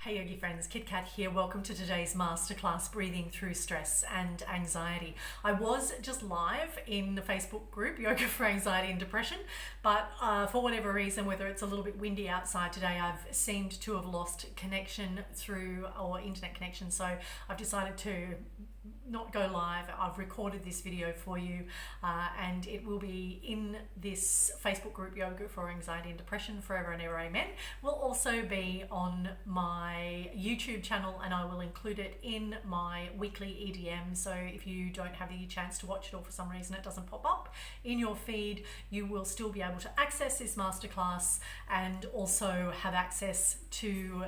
Hey yogi friends, Kit Kat here. Welcome to today's masterclass, Breathing Through Stress and Anxiety. I was just live in the Facebook group, Yoga for Anxiety and Depression, but for whatever reason, whether it's a little bit windy outside today, I've seemed to have lost connection or internet connection, so I've decided to not go live. I've recorded this video for you and it will be in this Facebook group, Yoga for Anxiety and Depression, Forever and Ever Amen. Will also be on my YouTube channel and I will include it in my weekly EDM. So if you don't have the chance to watch it or for some reason it doesn't pop up in your feed, you will still be able to access this masterclass and also have access to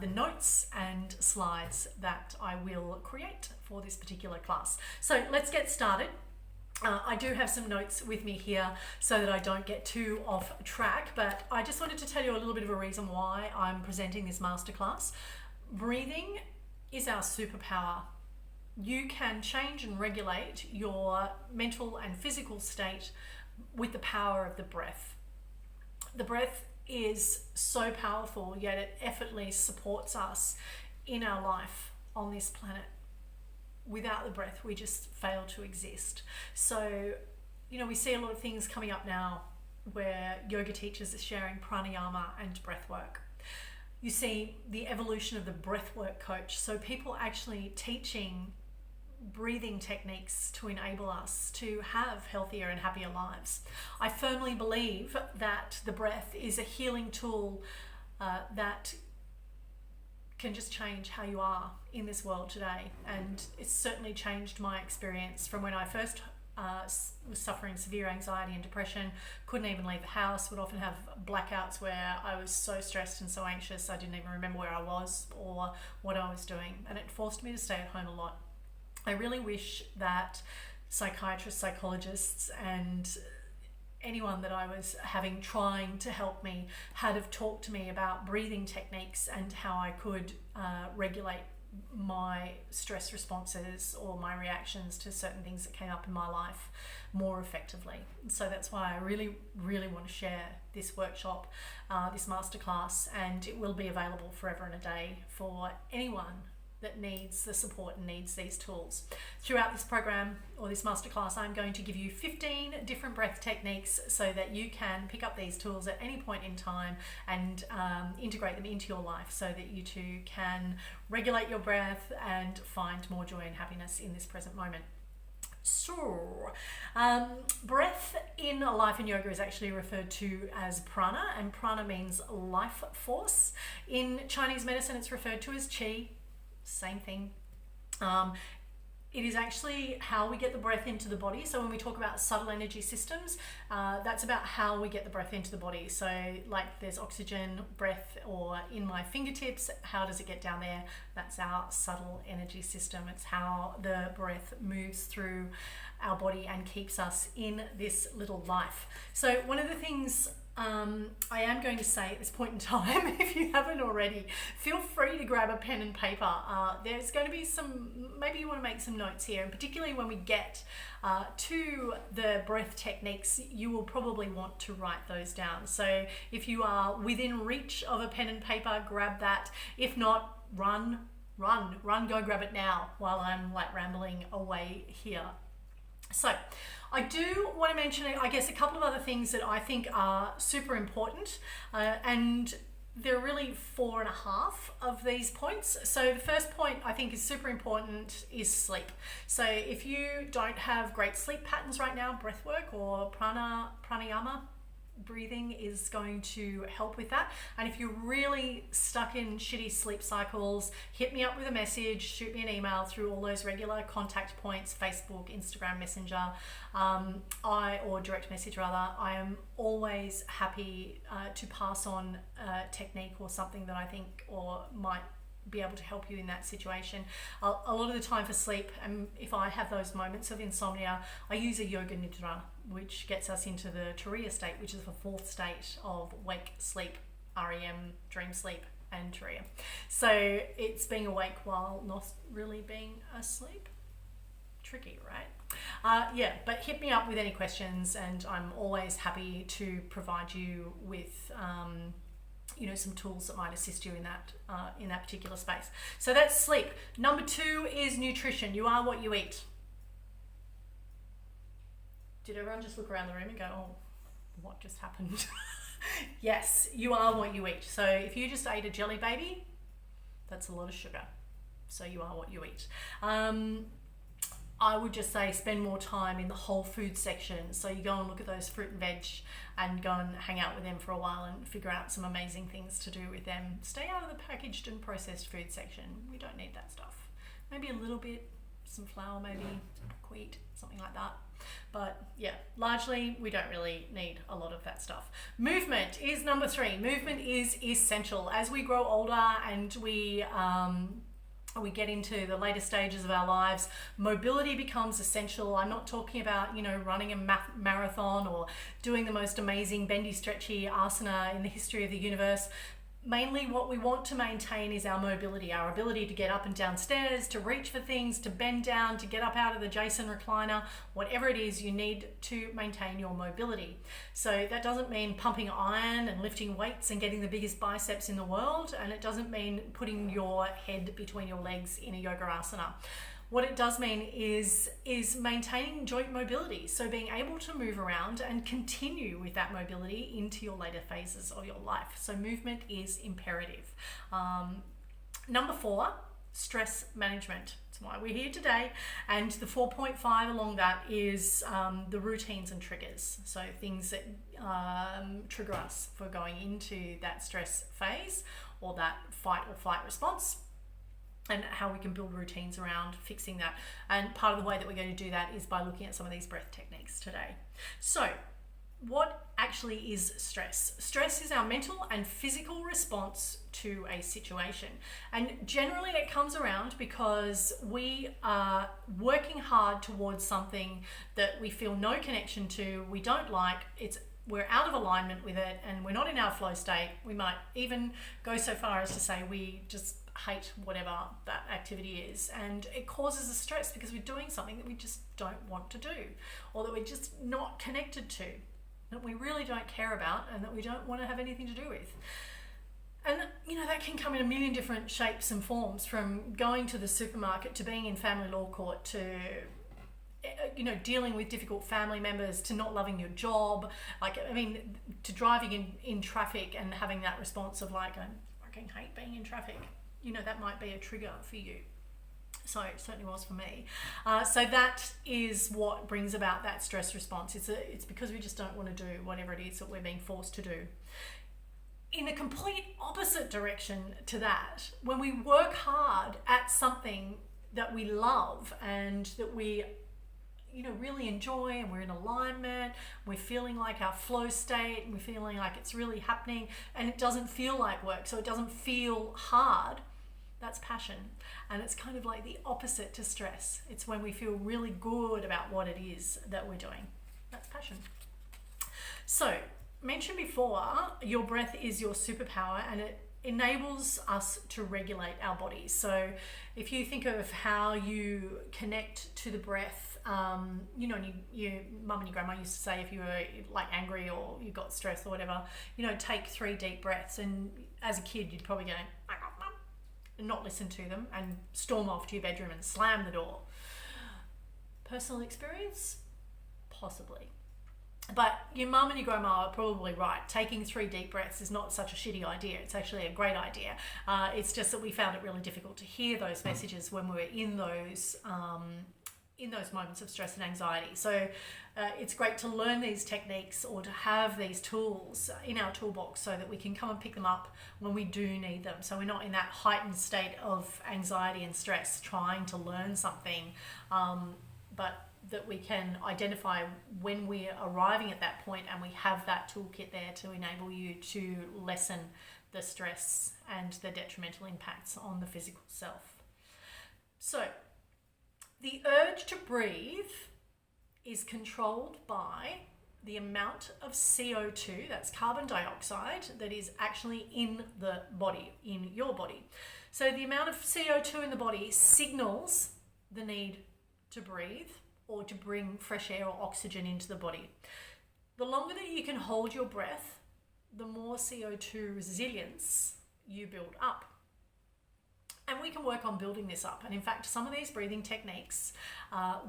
the notes and slides that I will create for this particular class. So let's get started. I do have some notes with me here so that I don't get too off track, but I just wanted to tell you a little bit of a reason why I'm presenting this masterclass. Breathing is our superpower. You can change and regulate your mental and physical state with the power of the breath. The breath is so powerful, yet it effortlessly supports us in our life on this planet. Without the breath, we just fail to exist. So, we see a lot of things coming up now where yoga teachers are sharing pranayama and breath work. You see the evolution of the breathwork coach. So people actually teaching breathing techniques to enable us to have healthier and happier lives. I firmly believe that the breath is a healing tool that can just change how you are in this world today, and it's certainly changed my experience from when I first was suffering severe anxiety and depression, couldn't even leave the house, would often have blackouts where I was so stressed and so anxious I didn't even remember where I was or what I was doing, and it forced me to stay at home a lot. I really wish that psychiatrists, psychologists and anyone that I was trying to help me had have talked to me about breathing techniques and how I could regulate my stress responses or my reactions to certain things that came up in my life more effectively. So that's why I really, really want to share this workshop, this masterclass, and it will be available forever and a day for anyone that needs the support and needs these tools. Throughout this program or this masterclass, I'm going to give you 15 different breath techniques so that you can pick up these tools at any point in time and integrate them into your life so that you too can regulate your breath and find more joy and happiness in this present moment. So, breath in life and yoga is actually referred to as prana, and prana means life force. In Chinese medicine, it's referred to as qi. Same thing. It is actually how we get the breath into the body. So when we talk about subtle energy systems, that's about how we get the breath into the body. So like there's oxygen, breath, or in my fingertips, how does it get down there? That's our subtle energy system. It's how the breath moves through our body and keeps us in this little life. So one of the things I am going to say at this point in time, if you haven't already, feel free to grab a pen and paper. There's going to be maybe you want to make some notes here, and particularly when we get to the breath techniques, you will probably want to write those down. So if you are within reach of a pen and paper, grab that. If not, run, go grab it now while I'm rambling away here. So I do want to mention, I guess, a couple of other things that I think are super important, and there are really 4.5 of these points. So the first point I think is super important is sleep. So if you don't have great sleep patterns right now, breathwork or pranayama breathing is going to help with that. And if you're really stuck in shitty sleep cycles, hit me up with a message, shoot me an email through all those regular contact points, Facebook, Instagram, Messenger, or direct message rather. I am always happy to pass on a technique or something that I think or might be able to help you in that situation. A lot of the time for sleep, and if I have those moments of insomnia, I use a yoga nidra, which gets us into the turiya state, which is the fourth state of wake, sleep, REM, dream sleep, and turiya. So it's being awake while not really being asleep. Tricky, right? But hit me up with any questions, and I'm always happy to provide you with some tools that might assist you in that particular space. So that's sleep. Number 2 is nutrition. You are what you eat. Did everyone just look around the room and go, oh, what just happened? Yes, you are what you eat. So if you just ate a jelly baby, that's a lot of sugar. So you are what you eat. I would just say spend more time in the whole food section. So you go and look at those fruit and veg and go and hang out with them for a while and figure out some amazing things to do with them. Stay out of the packaged and processed food section. We don't need that stuff. Maybe a little bit, some flour, maybe wheat, something like that. But yeah, largely we don't really need a lot of that stuff. Movement is number 3. Movement is essential. As we grow older and we get into the later stages of our lives, mobility becomes essential. I'm not talking about, running a marathon or doing the most amazing bendy stretchy asana in the history of the universe. Mainly what we want to maintain is our mobility, our ability to get up and down stairs, to reach for things, to bend down, to get up out of the Jason recliner, whatever it is, you need to maintain your mobility. So that doesn't mean pumping iron and lifting weights and getting the biggest biceps in the world, and it doesn't mean putting your head between your legs in a yoga asana. What it does mean is maintaining joint mobility, so being able to move around and continue with that mobility into your later phases of your life. So movement is imperative. Number 4, stress management. That's why we're here today. And the 4.5 along that is the routines and triggers. So things that trigger us for going into that stress phase or that fight or flight response, and how we can build routines around fixing that. And part of the way that we're going to do that is by looking at some of these breath techniques today. So what actually is stress? Stress is our mental and physical response to a situation. And generally it comes around because we are working hard towards something that we feel no connection to, we don't like, we're out of alignment with it, and we're not in our flow state. We might even go so far as to say we just hate whatever that activity is, and it causes us stress because we're doing something that we just don't want to do, or that we're just not connected to, that we really don't care about, and that we don't want to have anything to do with. And that can come in a million different shapes and forms, from going to the supermarket to being in family law court to dealing with difficult family members, to not loving your job, to driving in traffic and having that response of I fucking hate being in traffic. That might be a trigger for you. So it certainly was for me. So that is what brings about that stress response. It's because we just don't want to do whatever it is that we're being forced to do. In the complete opposite direction to that, when we work hard at something that we love and that we really enjoy, and we're in alignment, we're feeling like our flow state, and we're feeling like it's really happening, and it doesn't feel like work, so it doesn't feel hard, that's passion. And it's kind of like the opposite to stress. It's when we feel really good about what it is that we're doing. That's passion. So, mentioned before, your breath is your superpower, and it enables us to regulate our bodies. So if you think of how you connect to the breath, your mum and your grandma used to say, if you were angry or you got stressed or whatever, take 3 deep breaths. And as a kid, you'd probably go, and not listen to them and storm off to your bedroom and slam the door. Personal experience? Possibly. But your mum and your grandma are probably right. Taking 3 deep breaths is not such a shitty idea. It's actually a great idea. It's just that we found it really difficult to hear those messages when we were in those moments of stress and anxiety. So it's great to learn these techniques or to have these tools in our toolbox so that we can come and pick them up when we do need them. So we're not in that heightened state of anxiety and stress trying to learn something, but that we can identify when we're arriving at that point, and we have that toolkit there to enable you to lessen the stress and the detrimental impacts on the physical self. So the urge to breathe is controlled by the amount of CO2, that's carbon dioxide, that is actually in the body, in your body. So the amount of CO2 in the body signals the need to breathe or to bring fresh air or oxygen into the body. The longer that you can hold your breath, the more CO2 resilience you build up. And we can work on building this up. And in fact, some of these breathing techniques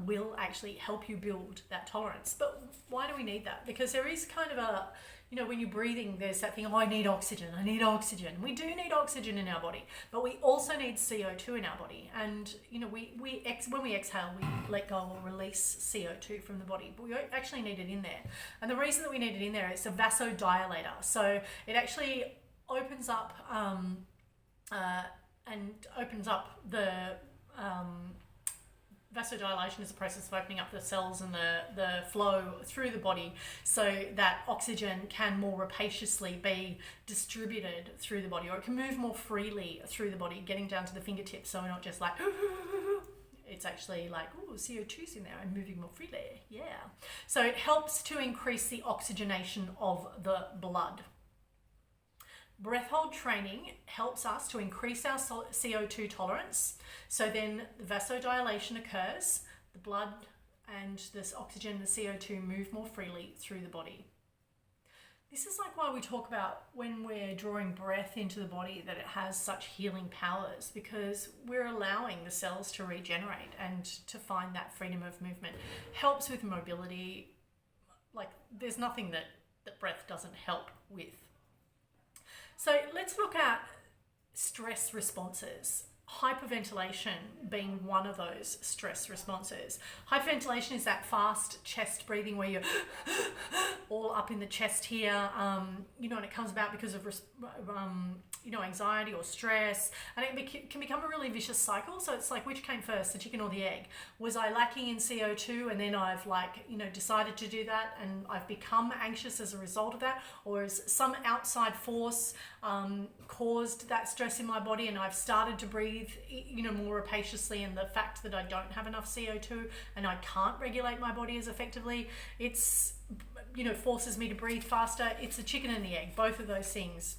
will actually help you build that tolerance. But why do we need that? Because there is kind of a, when you're breathing, there's that thing, oh, I need oxygen. We do need oxygen in our body, but we also need CO2 in our body. And, when we exhale, we let go or release CO2 from the body, but we actually need it in there. And the reason that we need it in there, it's a vasodilator. So it actually opens up, the vasodilation is a process of opening up the cells and the flow through the body so that oxygen can more rapaciously be distributed through the body, or it can move more freely through the body, getting down to the fingertips, so we're not just like, it's actually like, oh, CO2's in there and moving more freely. Yeah. So it helps to increase the oxygenation of the blood. Breath hold training helps us to increase our CO2 tolerance. So then the vasodilation occurs, the blood and this oxygen, the CO2 move more freely through the body. This is like why we talk about when we're drawing breath into the body that it has such healing powers, because we're allowing the cells to regenerate and to find that freedom of movement. Helps with mobility. Like there's nothing that breath doesn't help with. So let's look at stress responses. Hyperventilation being one of those stress responses. Hyperventilation is that fast chest breathing where you're all up in the chest here, and it comes about because of anxiety or stress, and it can become a really vicious cycle. So it's like, which came first, the chicken or the egg? Was I lacking in CO2 and then I've decided to do that and I've become anxious as a result of that, or is some outside force caused that stress in my body and I've started to breathe more rapaciously, and the fact that I don't have enough CO2 and I can't regulate my body as effectively, it's forces me to breathe faster. It's the chicken and the egg, both of those things.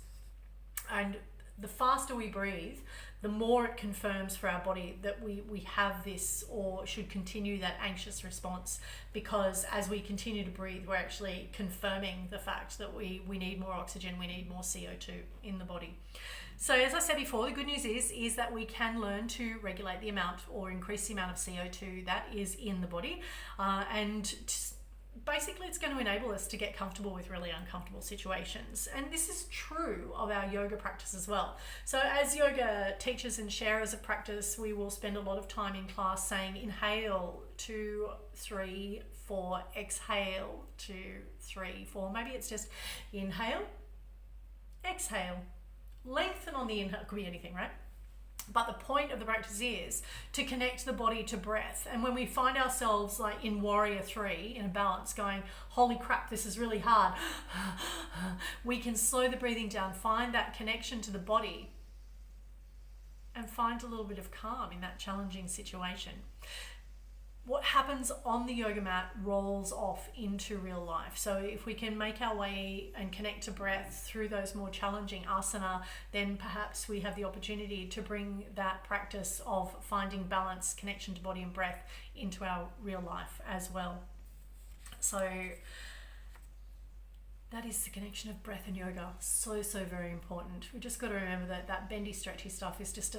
And the faster we breathe, the more it confirms for our body that we have this or should continue that anxious response, because as we continue to breathe, we're actually confirming the fact that we need more oxygen, we need more CO2 in the body. So as I said before, the good news is that we can learn to regulate the amount or increase the amount of CO2 that is in the body, basically it's going to enable us to get comfortable with really uncomfortable situations. And this is true of our yoga practice as well. So as yoga teachers and sharers of practice, we will spend a lot of time in class saying inhale 2, 3, 4, exhale 2, 3, 4. Maybe it's just inhale, exhale, lengthen on the inhale. It could be anything, right? But the point of the practice is to connect the body to breath. And when we find ourselves like in warrior 3, in a balance, going, holy crap, this is really hard, we can slow the breathing down, find that connection to the body, and find a little bit of calm in that challenging situation. What happens on the yoga mat rolls off into real life. So if we can make our way and connect to breath through those more challenging asana, then perhaps we have the opportunity to bring that practice of finding balance, connection to body and breath into our real life as well. So that is the connection of breath and yoga. So very important. We just got to remember that bendy, stretchy stuff is just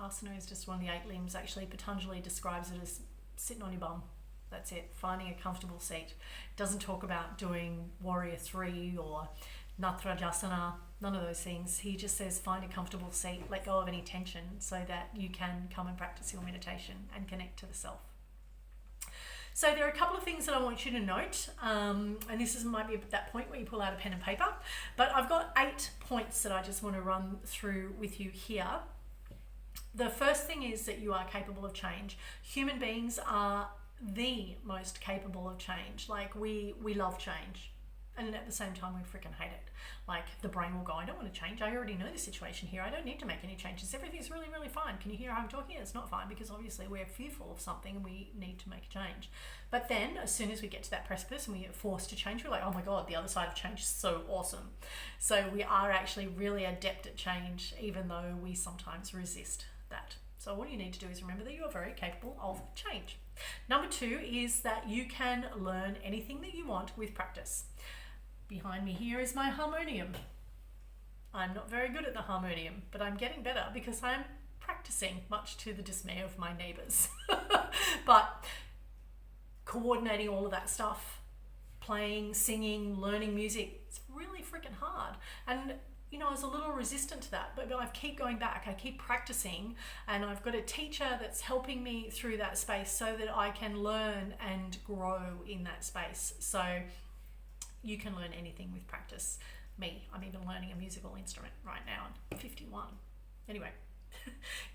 asana is just one of the 8 limbs. Actually, Patanjali describes it as sitting on your bum. That's it, finding a comfortable seat. It doesn't talk about doing warrior 3 or natrajasana, none of those things. He just says find a comfortable seat, let go of any tension so that you can come and practice your meditation and connect to the self. So there are a couple of things that I want you to note, and might be that point where you pull out a pen and paper, but I've got 8 points that I just want to run through with you here. The first thing is that you are capable of change. Human beings are the most capable of change. Like we love change. And at the same time, we freaking hate it. Like the brain will go, I don't want to change. I already know the situation here. I don't need to make any changes. Everything's really, really fine. Can you hear how I'm talking? It's not fine because obviously we're fearful of something and we need to make a change. But then as soon as we get to that precipice and we get forced to change, we're like, oh my God, the other side of change is so awesome. So we are actually really adept at change, even though we sometimes resist that. So all you need to do is remember that you are very capable of change. Number 2 is that you can learn anything that you want with practice. behind me here is my harmonium. I'm not very good at the harmonium, but I'm getting better because I'm practicing, much to the dismay of my neighbors. But coordinating all of that stuff, playing, singing, learning music, it's really freaking hard. And you know, I was a little resistant to that, but I keep going back, I keep practicing, and I've got a teacher that's helping me through that space so that I can learn and grow in that space. So you can learn anything with practice. Me, I'm even learning a musical instrument right now. I'm 51. Anyway,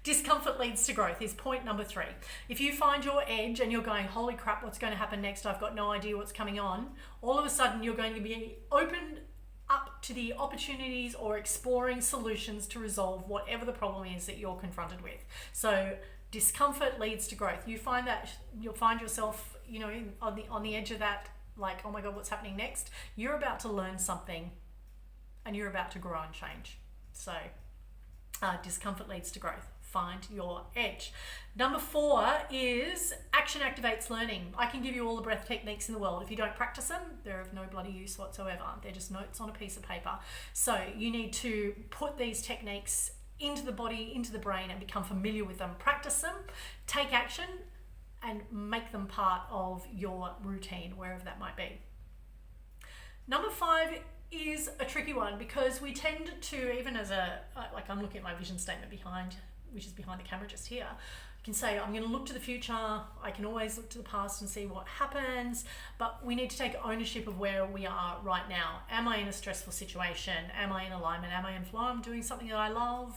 discomfort leads to growth is point number 3. If you find your edge and you're going, holy crap, what's going to happen next? I've got no idea what's coming on. All of a sudden, you're going to be open up to the opportunities or exploring solutions to resolve whatever the problem is that you're confronted with. So discomfort leads to growth. You find that you'll find yourself, you know, on the edge of that, like, oh my God, what's happening next? You're about to learn something and you're about to grow and change. So discomfort leads to growth. Find your edge. Number 4 is action activates learning. I can give you all the breath techniques in the world. If you don't practice them, they're of no bloody use whatsoever. They're just notes on a piece of paper. So you need to put these techniques into the body, into the brain, and become familiar with them. Practice them, take action, and make them part of your routine, wherever that might be. Number 5 is a tricky one because we tend to, even as like I'm looking at my vision statement behind, which is behind the camera just here, I can say I'm going to look to the future. I can always look to the past and see what happens, but we need to take ownership of where we are right now. Am I in a stressful situation? Am I in alignment? Am I in flow? I'm doing something that I love.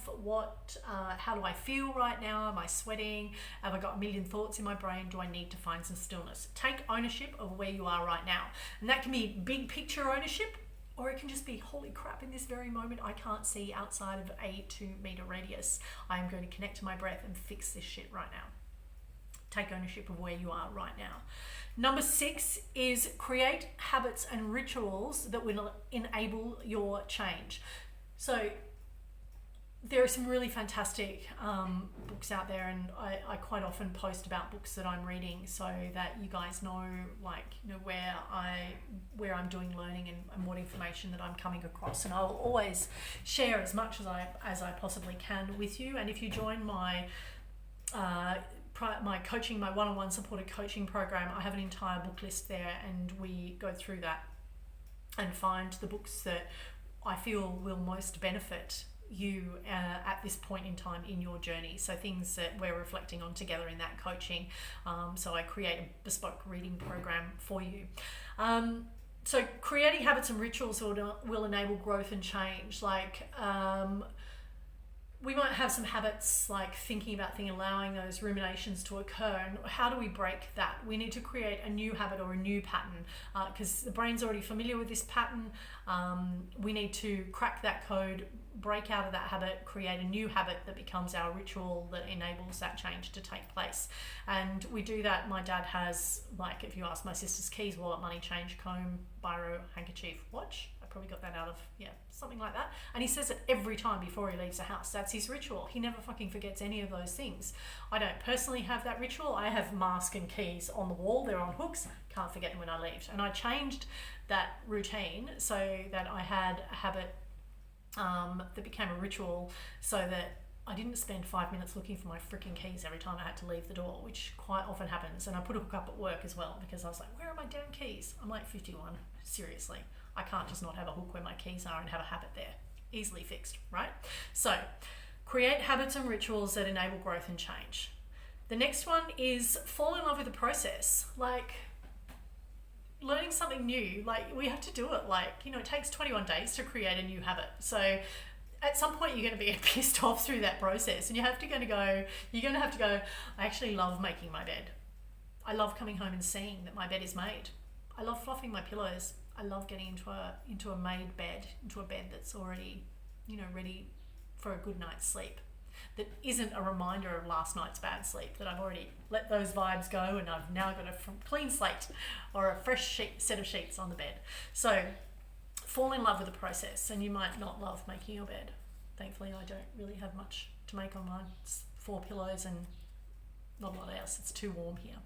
How do I feel right now? Am I sweating? Have I got a million thoughts in my brain? Do I need to find some stillness? Take ownership of where you are right now. And that can be big picture ownership, or it can just be, holy crap, in this very moment, I can't see outside of a 2-meter radius. I am going to connect to my breath and fix this shit right now. Take ownership of where you are right now. Number 6 is create habits and rituals that will enable your change. So there are some really fantastic books out there, and I quite often post about books that I'm reading so that you guys know, like, you know, where I'm doing learning and what information that I'm coming across, and I'll always share as much as I possibly can with you. And if you join my coaching, my one-on-one supported coaching program, I have an entire book list there, and we go through that and find the books that I feel will most benefit you at this point in time in your journey. So things that we're reflecting on together in that coaching. So I create a bespoke reading program for you. So creating habits and rituals will enable growth and change. Like we might have some habits like thinking about things, allowing those ruminations to occur. And how do we break that? We need to create a new habit or a new pattern because the brain's already familiar with this pattern. We need to crack that code, break out of that habit, create a new habit that becomes our ritual that enables that change to take place. And we do that. My dad has, like, if you ask my sister's keys, wallet, money, change, comb, biro, handkerchief, watch. I probably got that out of, something like that. And he says it every time before he leaves the house. That's his ritual. He never fucking forgets any of those things. I don't personally have that ritual. I have mask and keys on the wall. They're on hooks. Can't forget them when I leave. And I changed that routine so that I had a habit that became a ritual, so that I didn't spend 5 minutes looking for my freaking keys every time I had to leave the door, which quite often happens. And I put a hook up at work as well because I was like, where are my damn keys? I'm like 51. Seriously, I can't just not have a hook where my keys are and have a habit there. Easily fixed, right? So create habits and rituals that enable growth and change. The next one is fall in love with the process. Like, learning something new, like, we have to do it. Like, it takes 21 days to create a new habit. So at some point you're going to be pissed off through that process, and you're going to have to go, I actually love making my bed. I love coming home and seeing that my bed is made. I love fluffing my pillows. I love getting into a made bed, into a bed that's already, ready for a good night's sleep. That isn't a reminder of last night's bad sleep, that I've already let those vibes go and I've now got a clean slate or a fresh set of sheets on the bed. So fall in love with the process, and you might not love making your bed. Thankfully, I don't really have much to make on mine. It's 4 pillows and not a lot else. It's too warm here.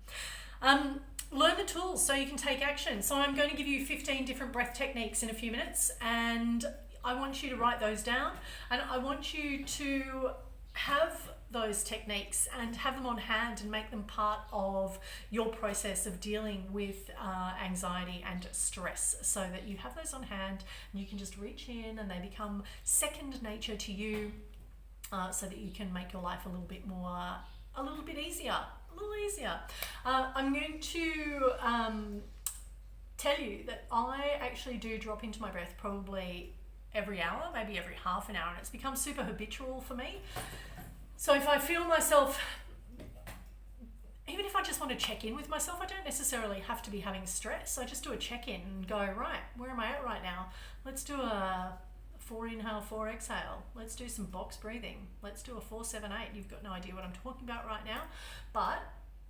Learn the tools so you can take action. So I'm going to give you 15 different breath techniques in a few minutes, and I want you to write those down, and I want you to have those techniques and have them on hand and make them part of your process of dealing with anxiety and stress, so that you have those on hand and you can just reach in and they become second nature to you, so that you can make your life a little bit easier. I'm going to tell you that I actually do drop into my breath probably every hour, maybe every half an hour, and it's become super habitual for me. So if I feel myself, even if I just want to check in with myself, I don't necessarily have to be having stress. I just do a check-in and go, right, where am I at right now? Let's do a 4 inhale, 4 exhale. Let's do some box breathing. Let's do a 4, 7, 8. You've got no idea what I'm talking about right now. But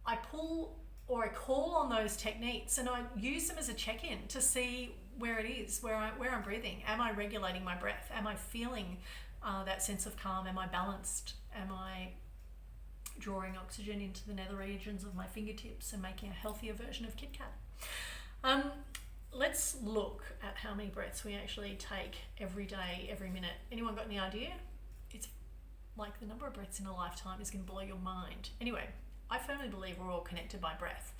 I pull or I call on those techniques and I use them as a check-in to see where it is, where I'm breathing. Am I regulating my breath? Am I feeling that sense of calm? Am I balanced? Am I drawing oxygen into the nether regions of my fingertips and making a healthier version of Kit Kat? Let's look at how many breaths we actually take every day, every minute. Anyone got any idea? It's like the number of breaths in a lifetime is going to blow your mind. Anyway, I firmly believe we're all connected by breath.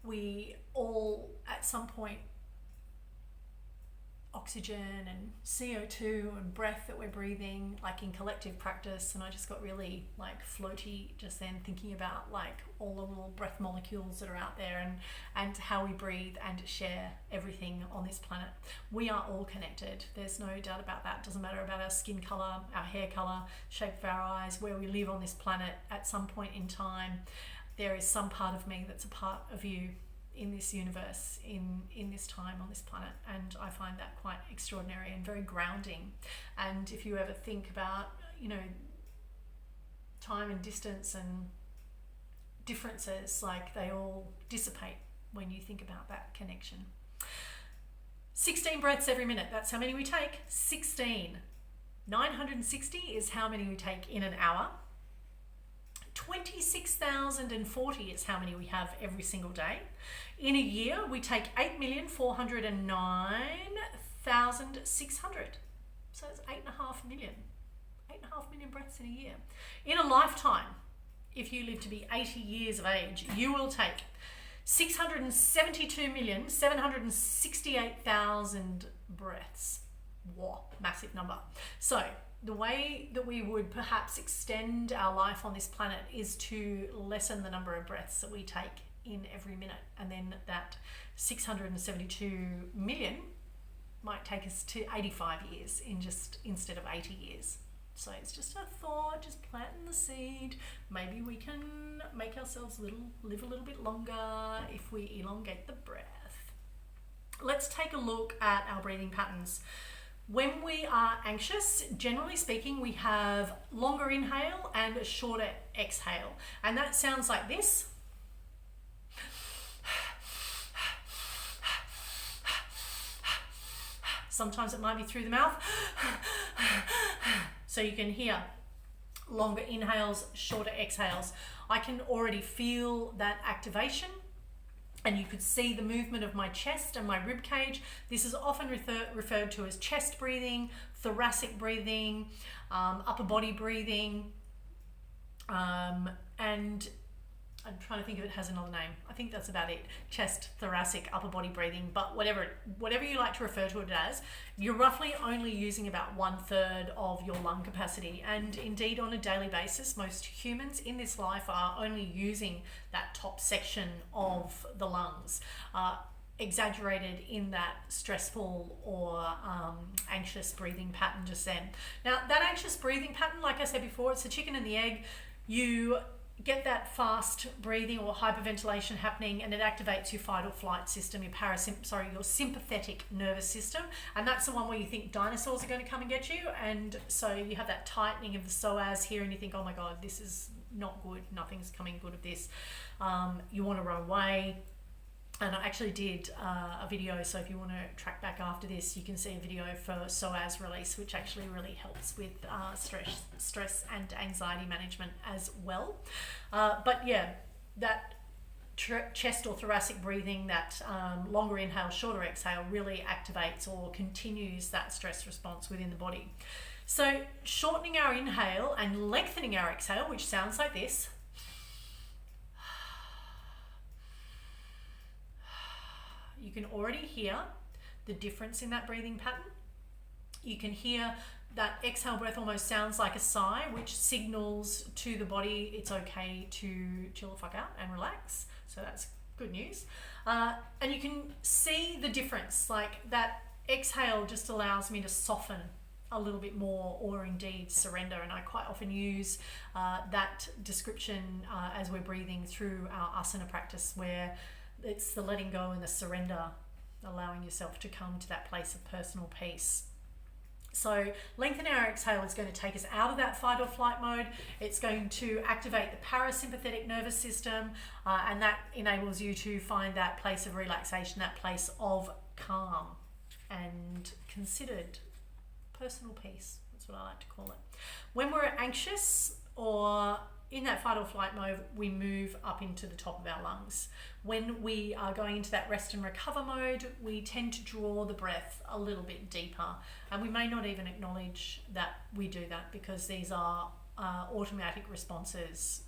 We all, at some point, oxygen and CO2 and breath that we're breathing, like in collective practice, and I just got really like floaty just then thinking about like all the little breath molecules that are out there and how we breathe and share everything on this planet. We are all connected. There's no doubt about that. It doesn't matter about our skin color, our hair color, shape of our eyes, where we live on this planet. At some point in time, there is some part of me that's a part of you in this universe, in this time on this planet, and I find that quite extraordinary and very grounding. And if you ever think about, time and distance and differences, like they all dissipate when you think about that connection. 16 breaths every minute, that's how many we take. 16. 960 is how many we take in an hour. 26,040 is how many we have every single day. In a year, we take 8,409,600. So it's 8.5 million. 8.5 million breaths in a year. In a lifetime, if you live to be 80 years of age, you will take 672,768,000 breaths. Whoa, massive number. So the way that we would perhaps extend our life on this planet is to lessen the number of breaths that we take in every minute, and then that 672 million might take us to 85 years instead of 80 years. So it's just a thought, just planting the seed. Maybe we can make ourselves live a little bit longer if we elongate the breath. Let's take a look at our breathing patterns. When we are anxious, generally speaking, we have longer inhale and a shorter exhale. And that sounds like this. Sometimes it might be through the mouth. So you can hear longer inhales, shorter exhales. I can already feel that activation, and you could see the movement of my chest and my rib cage. This is often referred to as chest breathing, thoracic breathing, upper body breathing, and I'm trying to think if it has another name. I think that's about it. Chest, thoracic, upper body breathing, but whatever you like to refer to it as, you're roughly only using about 1/3 of your lung capacity. And indeed, on a daily basis, most humans in this life are only using that top section of the lungs, exaggerated in that stressful or anxious breathing pattern just then. Now, that anxious breathing pattern, like I said before, it's the chicken and the egg. You get that fast breathing or hyperventilation happening, and it activates your fight or flight system, your sympathetic nervous system, and that's the one where you think dinosaurs are going to come and get you, and so you have that tightening of the psoas here, and you think, oh my god, this is not good, nothing's coming good of this. You want to run away. And I actually did a video, so if you want to track back after this, you can see a video for psoas release, which actually really helps with stress and anxiety management as well. But yeah, that chest or thoracic breathing, that longer inhale, shorter exhale, really activates or continues that stress response within the body. So shortening our inhale and lengthening our exhale, which sounds like this. You can already hear the difference in that breathing pattern. You can hear that exhale breath almost sounds like a sigh, which signals to the body it's okay to chill the fuck out and relax. So that's good news. And you can see the difference. Like that exhale just allows me to soften a little bit more, or indeed surrender. And I quite often use that description as we're breathing through our asana practice, where it's the letting go and the surrender, allowing yourself to come to that place of personal peace. So lengthening our exhale is going to take us out of that fight or flight mode. It's going to activate the parasympathetic nervous system, and that enables you to find that place of relaxation, that place of calm and considered personal peace. That's what I like to call it. When we're anxious or in that fight or flight mode, we move up into the top of our lungs. When we are going into that rest and recover mode, we tend to draw the breath a little bit deeper, and we may not even acknowledge that we do that, because these are automatic responses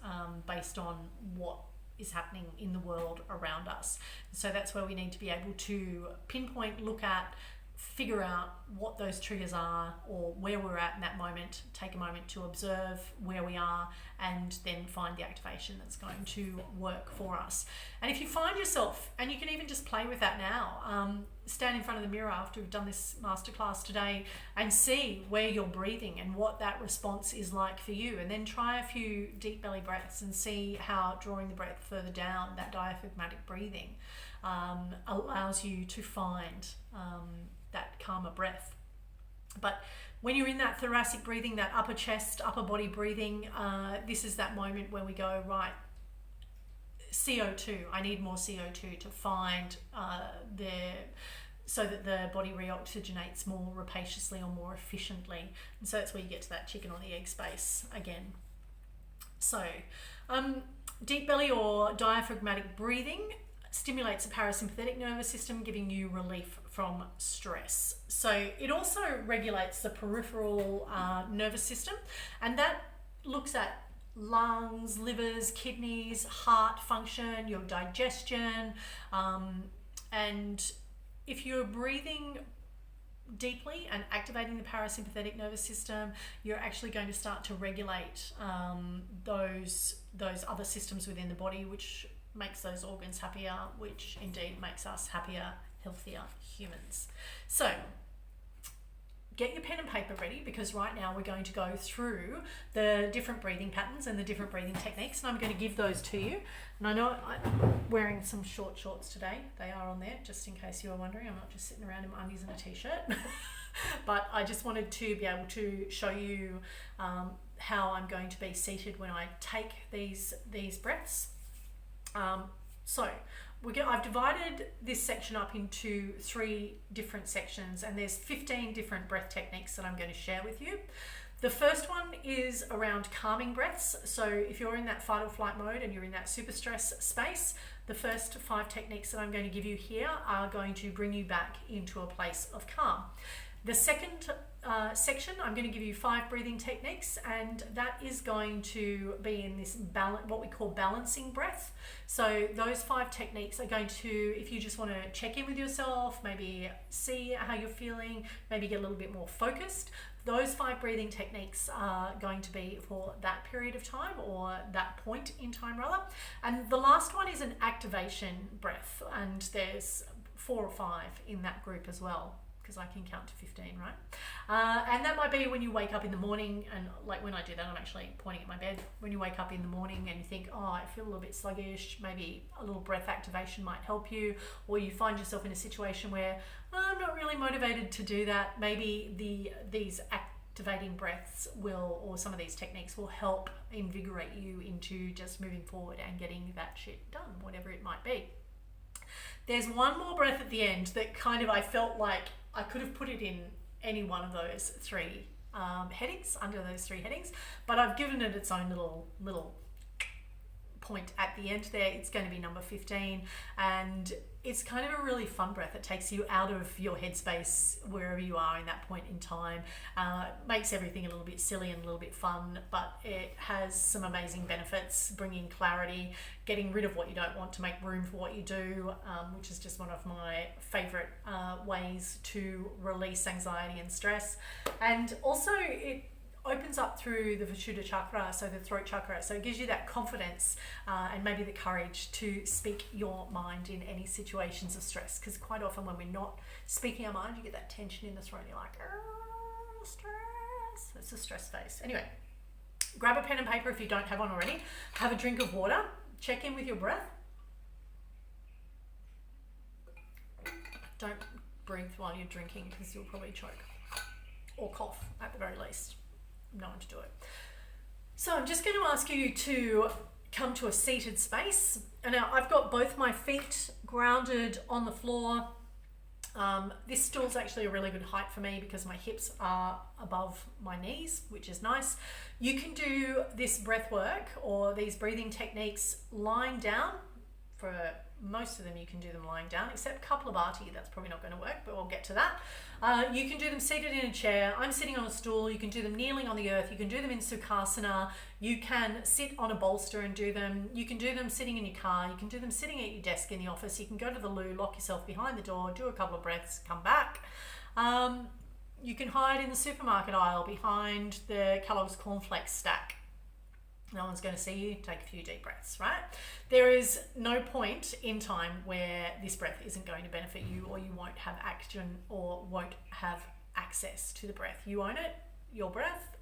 based on what is happening in the world around us. So that's where we need to be able to pinpoint, look at, figure out what those triggers are or where we're at in that moment, take a moment to observe where we are, and then find the activation that's going to work for us. And if you find yourself, and you can even just play with that now, stand in front of the mirror after we've done this masterclass today and see where you're breathing and what that response is like for you, and then try a few deep belly breaths and see how drawing the breath further down, that diaphragmatic breathing, allows you to find that calmer breath. But when you're in that thoracic breathing, that upper chest, upper body breathing, this is that moment where we go, right, CO2, I need more CO2 to find so that the body reoxygenates more rapaciously or more efficiently. And so that's where you get to that chicken or the egg space again. So deep belly or diaphragmatic breathing stimulates the parasympathetic nervous system, giving you relief from stress. So it also regulates the peripheral nervous system, and that looks at lungs, livers, kidneys, heart function, your digestion, and if you're breathing deeply and activating the parasympathetic nervous system, you're actually going to start to regulate those other systems within the body, which makes those organs happier, which indeed makes us happier, healthier humans. So get your pen and paper ready, because right now we're going to go through the different breathing patterns and the different breathing techniques, and I'm going to give those to you. And I know I'm wearing some short shorts today. They are on there, just in case you were wondering. I'm not just sitting around in my undies and a t-shirt. But I just wanted to be able to show you how I'm going to be seated when I take these breaths. I've divided this section up into 3 different sections, and there's 15 different breath techniques that I'm going to share with you. The first one is around calming breaths. So if you're in that fight or flight mode and you're in that super stress space, the first 5 techniques that I'm going to give you here are going to bring you back into a place of calm. The second section, I'm going to give you 5 breathing techniques, and that is going to be in this what we call balancing breath. So those 5 techniques are going to, if you just want to check in with yourself, maybe see how you're feeling, maybe get a little bit more focused, those 5 breathing techniques are going to be for that period of time, or that point in time rather. And the last one is an activation breath, and there's 4 or 5 in that group as well, because I can count to 15, right? And that might be when you wake up in the morning, and like when I do that, I'm actually pointing at my bed. When you wake up in the morning and you think, oh, I feel a little bit sluggish, maybe a little breath activation might help you, or you find yourself in a situation where I'm not really motivated to do that. Maybe these activating breaths or some of these techniques will help invigorate you into just moving forward and getting that shit done, whatever it might be. There's one more breath at the end that kind of, I felt like I could have put it in any one of those 3 headings, under those 3 headings, but I've given it its own little point at the end there. It's going to be number 15, and it's kind of a really fun breath. It takes you out of your headspace wherever you are in that point in time. Makes everything a little bit silly and a little bit fun, but it has some amazing benefits, bringing clarity, getting rid of what you don't want to make room for what you do, which is just one of my favorite ways to release anxiety and stress. And also it opens up through the Vishuddha chakra, so the throat chakra. So it gives you that confidence and maybe the courage to speak your mind in any situations of stress. Because quite often when we're not speaking our mind, you get that tension in the throat and you're like, stress. It's a stress face. Anyway, grab a pen and paper if you don't have one already. Have a drink of water. Check in with your breath. Don't breathe while you're drinking because you'll probably choke or cough at the very least. No one to do it. So I'm just going to ask you to come to a seated space. And now I've got both my feet grounded on the floor. This stool's actually a really good height for me because my hips are above my knees, which is nice. You can do this breath work or these breathing techniques lying down. For most of them you can do them lying down, except Kapalabhati, that's probably not going to work, but we'll get to that. You can do them seated in a chair. I'm sitting on a stool. You can do them kneeling on the earth. You can do them in Sukhasana. You can sit on a bolster and do them. You can do them sitting in your car. You can do them sitting at your desk in the office. You can go to the loo, lock yourself behind the door, do a couple of breaths, come back. You can hide in the supermarket aisle behind the Kellogg's cornflakes stack. No one's going to see you. Take a few deep breaths, right? There is no point in time where this breath isn't going to benefit you, or you won't have action or won't have access to the breath. You own it, your breath.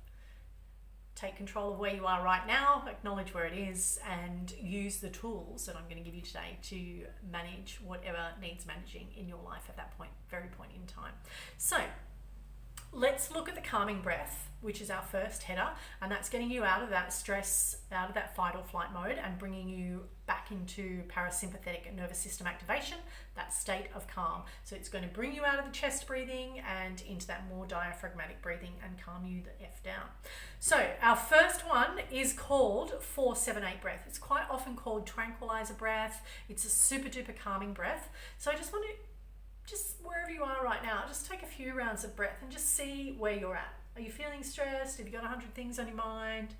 Take control of where you are right now, acknowledge where it is, and use the tools that I'm going to give you today to manage whatever needs managing in your life at that very point in time. So let's look at the calming breath, which is our first header, and that's getting you out of that stress, out of that fight or flight mode, and bringing you back into parasympathetic nervous system activation, that state of calm. So it's going to bring you out of the chest breathing and into that more diaphragmatic breathing and calm you the F down. So our first one is called 4-7-8 breath. It's quite often called Tranquilizer Breath. It's a super duper calming breath. So I just want to, just wherever you are right now, just take a few rounds of breath and just see where you're at. Are you feeling stressed? Have you got 100 things on your mind?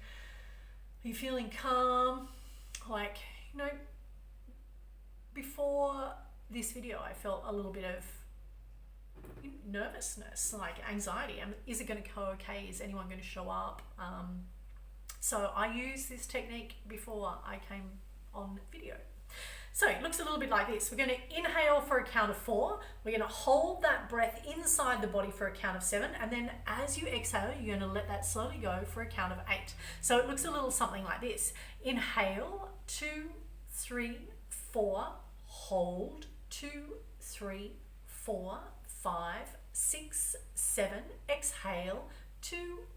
Are you feeling calm? Like, you know, before this video, I felt a little bit of nervousness, like anxiety. Is it going to go okay? Is anyone going to show up? So I used this technique before I came on video. So it looks a little bit like this. We're going to inhale for a count of 4. We're going to hold that breath inside the body for a count of 7. And then as you exhale, you're going to let that slowly go for a count of 8. So it looks a little something like this. Inhale, 2, 3, 4. Hold, 2, 3, 4, 5, 6, 7. Exhale, 2,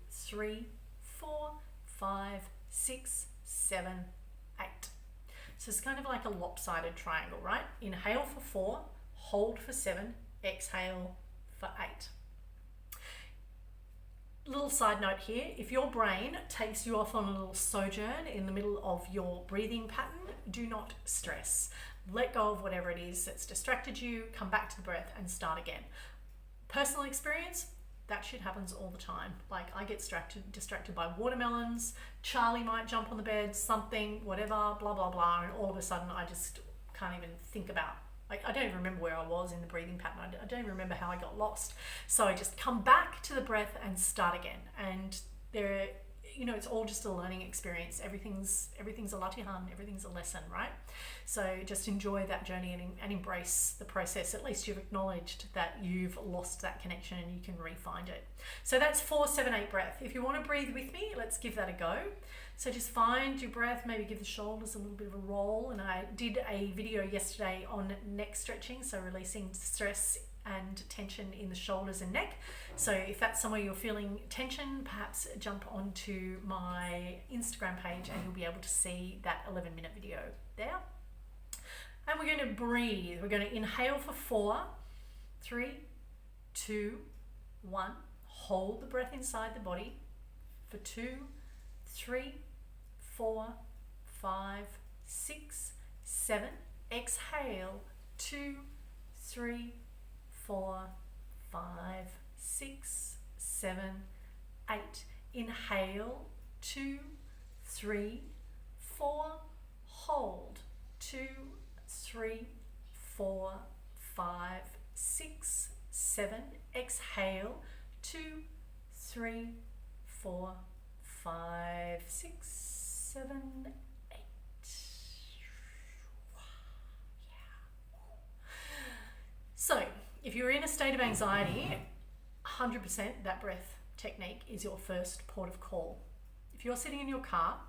3, 4, 5, 6, 7, 8. So it's kind of like a lopsided triangle, right? Inhale for 4, hold for 7, exhale for 8. Little side note here, if your brain takes you off on a little sojourn in the middle of your breathing pattern, do not stress. Let go of whatever it is that's distracted you, come back to the breath and start again. Personal experience, that shit happens all the time. Like I get distracted by watermelons, Charlie might jump on the bed, something, whatever, blah, blah, blah. And all of a sudden I just can't even think about, I don't even remember where I was in the breathing pattern. I don't even remember how I got lost. So I just come back to the breath and start again. And there, you know, it's all just a learning experience. Everything's a latihan, everything's a lesson, right? So just enjoy that journey and embrace the process. At least you've acknowledged that you've lost that connection and you can re-find it. So that's 4-7-8 breath. If you want to breathe with me, let's give that a go. So just find your breath, maybe give the shoulders a little bit of a roll. And I did a video yesterday on neck stretching, so releasing stress and tension in the shoulders and neck. So if that's somewhere you're feeling tension, perhaps jump onto my Instagram page and you'll be able to see that 11-minute video there. And we're going to breathe. We're going to inhale for 4, 3, 2, 1. Hold the breath inside the body for 2, 3, 4, 5, 6, 7. Exhale, 2, 3, 4, 5, 6, 7, 8. Inhale, 2, 3, 4. Hold, 2, 3, 4, 5, 6, 7. Exhale, 2, 3, 4, 5, 6, 7, 8. So, if you're in a state of anxiety, 100% that breath technique is your first port of call. If you're sitting in your car,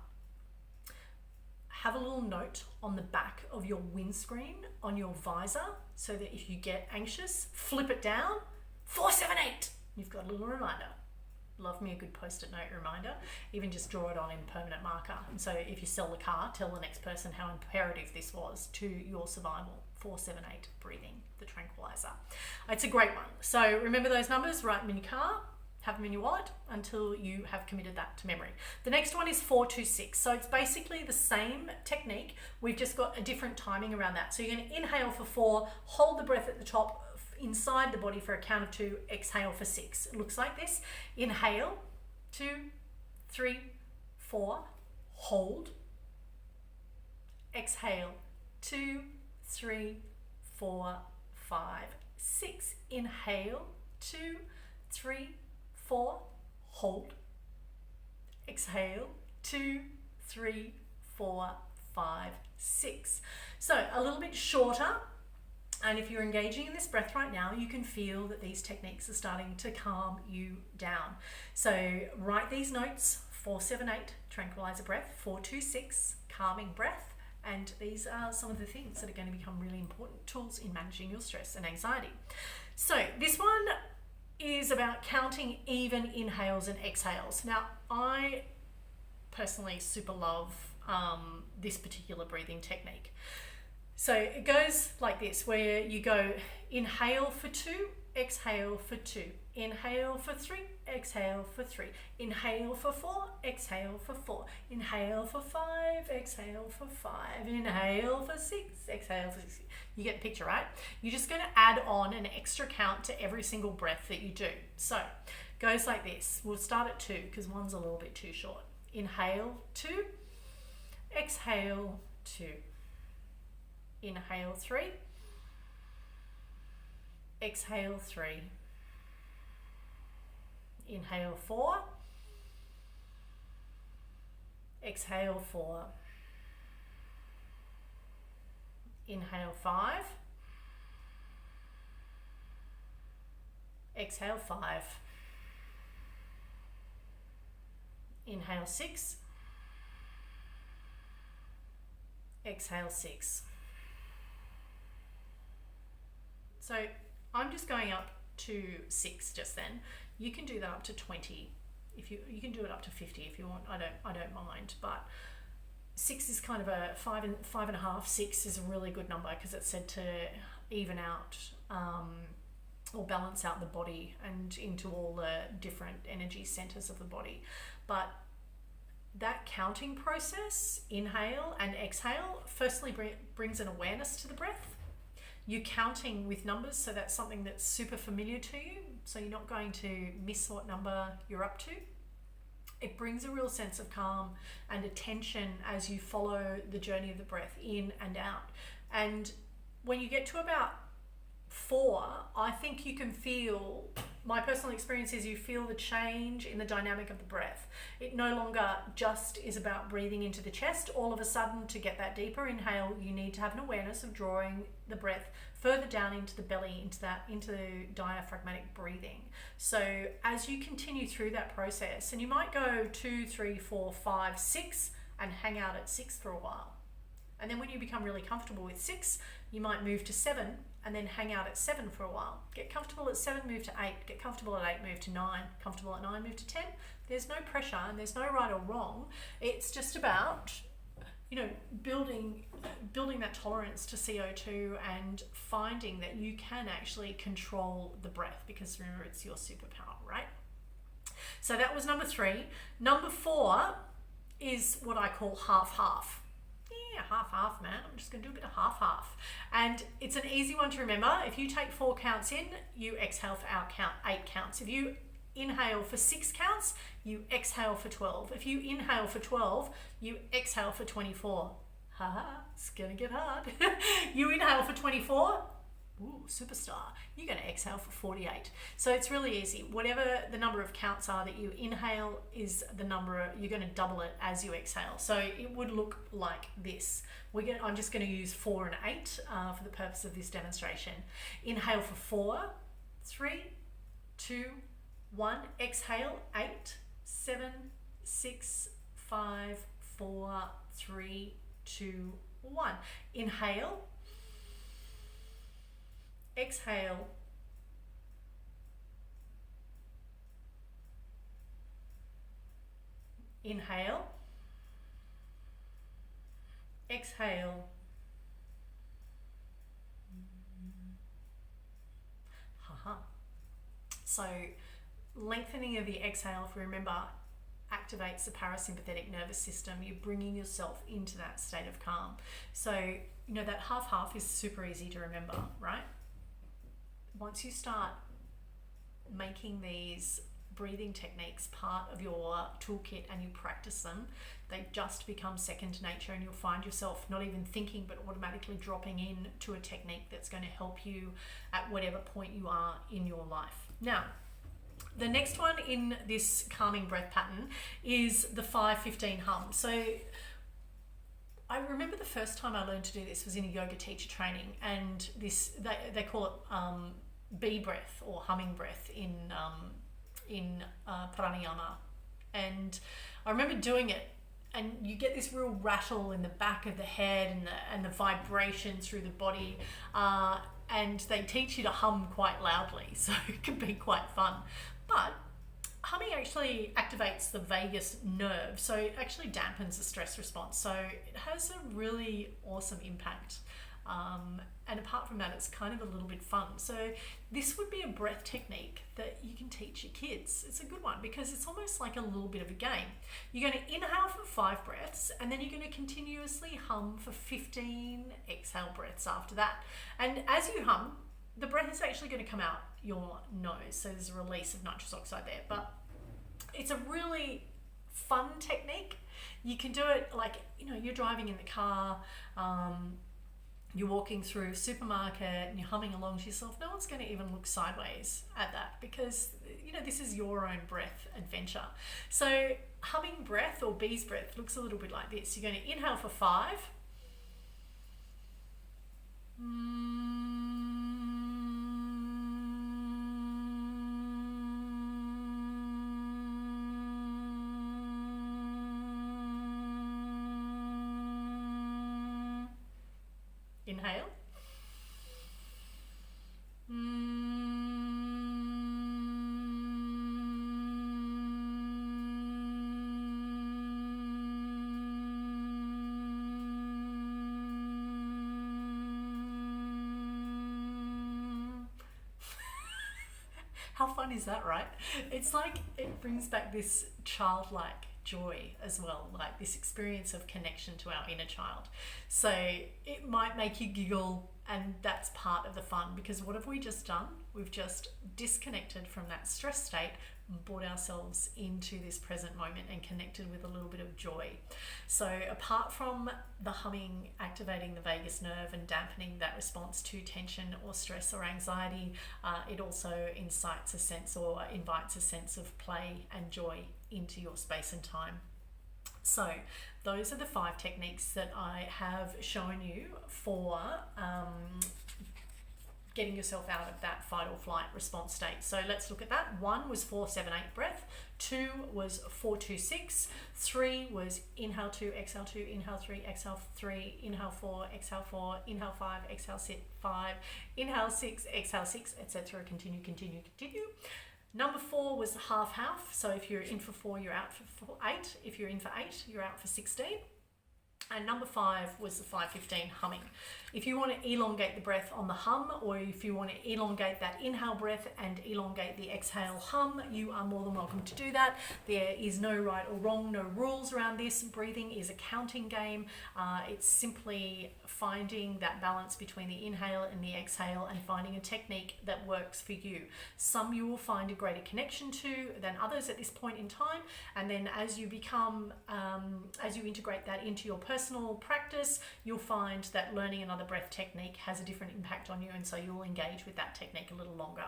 have a little note on the back of your windscreen on your visor so that if you get anxious, flip it down, 478. You've got a little reminder. Love me a good post-it note reminder. Even just draw it on in permanent marker. And so if you sell the car, tell the next person how imperative this was to your survival. 478 breathing, the tranquilizer. It's a great one. So remember those numbers, write them in your car, have them in your wallet until you have committed that to memory. The next one is 426. So it's basically the same technique. We've just got a different timing around that. So you're going to inhale for 4, hold the breath at the top inside the body for a count of 2, exhale for 6. It looks like this. Inhale, 2, 3, 4, hold. Exhale, 2, 3, 4, 5, 6. Inhale, 2, 3, 4, hold. Exhale, 2, 3, 4, 5, 6. So a little bit shorter. And if you're engaging in this breath right now, you can feel that these techniques are starting to calm you down. So write these notes: 478, tranquilizer breath; 426, calming breath. And these are some of the things that are going to become really important tools in managing your stress and anxiety. So this one is about counting even inhales and exhales. Now, I personally super love this particular breathing technique. So it goes like this, where you go inhale for 2, exhale for 2, inhale for 3, exhale for 3, inhale for 4, exhale for 4, inhale for 5, exhale for 5, inhale for 6, exhale for 6. You get the picture, right? You're just going to add on an extra count to every single breath that you do. So it goes like this. We'll start at 2 because one's a little bit too short. Inhale 2, exhale 2. Inhale 3, exhale 3, inhale 4, exhale 4, inhale 5, exhale 5, inhale 6, exhale 6. So I'm just going up to 6 just then. You can do that up to 20. If you can do it up to 50 if you want. I don't mind. But 6 is kind of a 5.5. 6 is a really good number because it's said to even out or balance out the body and into all the different energy centers of the body. But that counting process, inhale and exhale, firstly brings an awareness to the breath. You're counting with numbers, so that's something that's super familiar to you, so you're not going to miss what number you're up to. It brings a real sense of calm and attention as you follow the journey of the breath in and out. And when you get to about 4, I think you can feel, my personal experience is you feel the change in the dynamic of the breath. It no longer just is about breathing into the chest. All of a sudden, to get that deeper inhale, you need to have an awareness of drawing the breath further down into the belly, into diaphragmatic breathing. So as you continue through that process, and you might go 2, 3, 4, 5, 6 and hang out at 6 for a while. And then when you become really comfortable with 6, you might move to 7 and then hang out at 7 for a while. Get comfortable at 7, move to 8. Get comfortable at 8, move to 9. Comfortable at 9, move to 10. There's no pressure and there's no right or wrong. It's just about, building that tolerance to CO2 and finding that you can actually control the breath, because remember, it's your superpower, right? So that was number 3. Number 4 is what I call half-half. Yeah, half, man. I'm just going to do a bit of half. And it's an easy one to remember. If you take 4 counts in, you exhale for out count 8 counts. If you inhale for 6 counts, you exhale for 12. If you inhale for 12, you exhale for 24. Haha, it's going to get hard. You inhale for 24. Ooh, superstar. You're going to exhale for 48. So it's really easy. Whatever the number of counts are that you inhale is the number, you're going to double it as you exhale. So it would look like this. I'm just going to use 4 and 8 for the purpose of this demonstration. Inhale for 4, 3, 2, 1. Exhale, 8, 7, 6, 5, 4, 3, 2, 1. Inhale. Exhale. Inhale. Exhale. So lengthening of the exhale, if we remember, activates the parasympathetic nervous system. You're bringing yourself into that state of calm. So, that half is super easy to remember, right? Once you start making these breathing techniques part of your toolkit and you practice them, they just become second nature, and you'll find yourself not even thinking but automatically dropping in to a technique that's going to help you at whatever point you are in your life. Now, the next one in this calming breath pattern is the 5-15 hum. So I remember the first time I learned to do this was in a yoga teacher training, and they call it bee breath or humming breath in pranayama. And I remember doing it, and you get this real rattle in the back of the head and the vibration through the body, and they teach you to hum quite loudly, so it can be quite fun. But humming actually activates the vagus nerve, so it actually dampens the stress response. So it has a really awesome impact. And apart from that, it's kind of a little bit fun. So this would be a breath technique that you can teach your kids. It's a good one because it's almost like a little bit of a game. You're going to inhale for 5 breaths, and then you're going to continuously hum for 15 exhale breaths after that. And as you hum, the breath is actually going to come out your nose. So there's a release of nitrous oxide there. But it's a really fun technique. You can do it like, you're driving in the car, you're walking through a supermarket and you're humming along to yourself. No one's going to even look sideways at that because, this is your own breath adventure. So humming breath or bee's breath looks a little bit like this. You're going to inhale for 5. Inhale. How fun is that, right? It's like it brings back this childlike joy as well, like this experience of connection to our inner child. So it might make you giggle, and that's part of the fun, because what have we just done? We've just disconnected from that stress state, brought ourselves into this present moment and connected with a little bit of joy. So apart from the humming activating the vagus nerve and dampening that response to tension or stress or anxiety, it also invites a sense of play and joy into your space and time. So those are the 5 techniques that I have shown you for getting yourself out of that fight or flight response state. So let's look at that. 1 was 4-7-8 breath. 2 was 4-2-6. 3 was inhale 2, exhale 2, inhale 3, exhale 3, inhale 4, exhale 4, inhale 5, exhale 5, inhale 6, exhale 6, etc. Continue. Number 4 was half. So if you're in for 4, you're out for 8. If you're in for 8, you're out for 16. And number 5 was the 5-15 humming. If you want to elongate the breath on the hum, or if you want to elongate that inhale breath and elongate the exhale hum, you are more than welcome to do that. There is no right or wrong, no rules around this. Breathing is a counting game. It's simply finding that balance between the inhale and the exhale and finding a technique that works for you. Some you will find a greater connection to than others at this point in time. And then as you become, as you integrate that into your personal practice, you'll find that learning another breath technique has a different impact on you, and so you'll engage with that technique a little longer.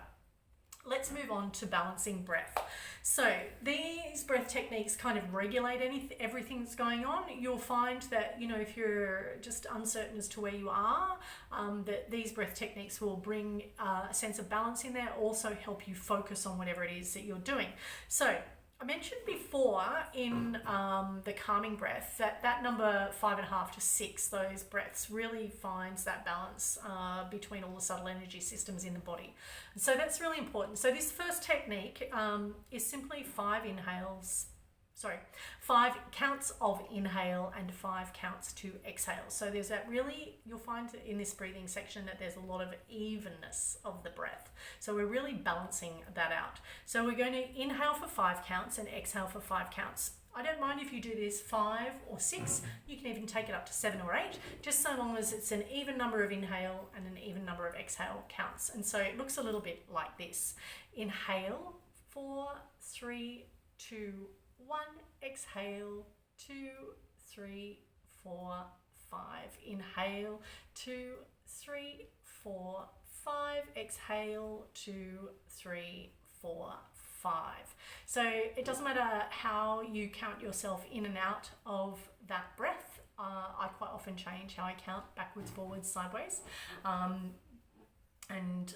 Let's move on to balancing breath. So these breath techniques kind of regulate everything that's going on. You'll find that, you know, if you're just uncertain as to where you are, that these breath techniques will bring a sense of balance in there, also help you focus on whatever it is that you're doing. So I mentioned before in the calming breath that number 5.5 to 6, those breaths really finds that balance between all the subtle energy systems in the body. And so that's really important. So this first technique is simply 5 counts of inhale and 5 counts to exhale. So there's that really, you'll find in this breathing section that there's a lot of evenness of the breath. So we're really balancing that out. So we're going to inhale for 5 counts and exhale for 5 counts. I don't mind if you do this 5 or 6. You can even take it up to 7 or 8, just so long as it's an even number of inhale and an even number of exhale counts. And so it looks a little bit like this. Inhale, 4, 3, 2, 1, exhale, 2, 3, 4, 5. Inhale, 2, 3, 4, 5. Exhale, 2, 3, 4, 5. So it doesn't matter how you count yourself in and out of that breath. I quite often change how I count backwards, forwards, sideways. And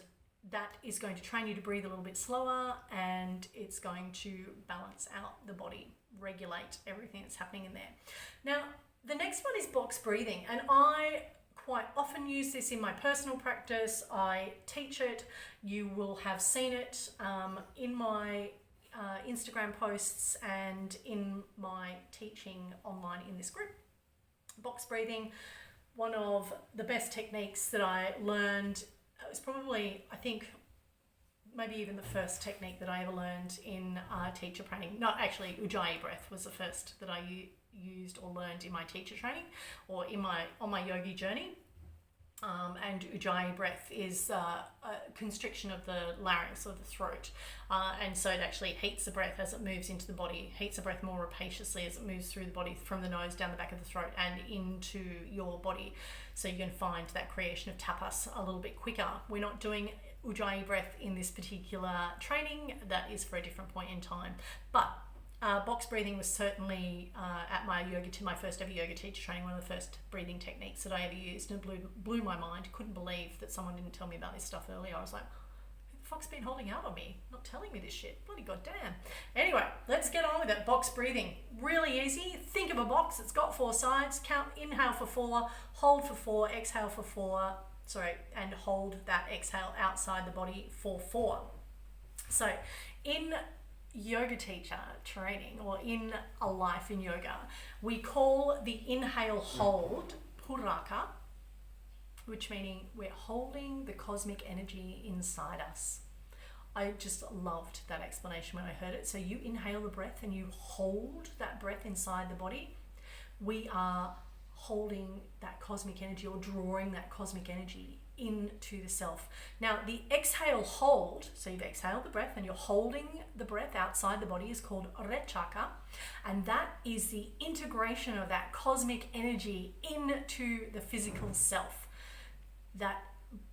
that is going to train you to breathe a little bit slower, and it's going to balance out the body, regulate everything that's happening in there. Now, the next one is box breathing, and I quite often use this in my personal practice. I teach it. You will have seen it in my Instagram posts and in my teaching online in this group. Box breathing, one of the best techniques that I learned. It was probably, I think, maybe even the first technique that I ever learned in teacher training. No, actually, Ujjayi breath was the first that I used or learned in my teacher training or on my yogi journey. And Ujjayi breath is a constriction of the larynx or the throat. And so it actually heats the breath as it moves into the body, heats the breath more rapaciously as it moves through the body from the nose down the back of the throat and into your body. So you can find that creation of tapas a little bit quicker. We're not doing Ujjayi breath in this particular training. That is for a different point in time. But box breathing was certainly at my first ever yoga teacher training, one of the first breathing techniques that I ever used, and it blew my mind. Couldn't believe that someone didn't tell me about this stuff earlier. I was like, who the fuck's been holding out on me, not telling me this shit? Bloody goddamn. Anyway, let's get on with it. Box breathing, really easy. Think of a box. It's got 4 sides. Count, inhale for 4, hold for 4, exhale for 4. And hold that exhale outside the body for 4. So in yoga teacher training, or in a life in yoga, we call the inhale hold puraka, which meaning we're holding the cosmic energy inside us. I just loved that explanation when I heard it. So you inhale the breath and you hold that breath inside the body. We are holding that cosmic energy, or drawing that cosmic energy into the self. Now, the exhale hold, so you've exhaled the breath and you're holding the breath outside the body, is called rechaka, and that is the integration of that cosmic energy into the physical self, that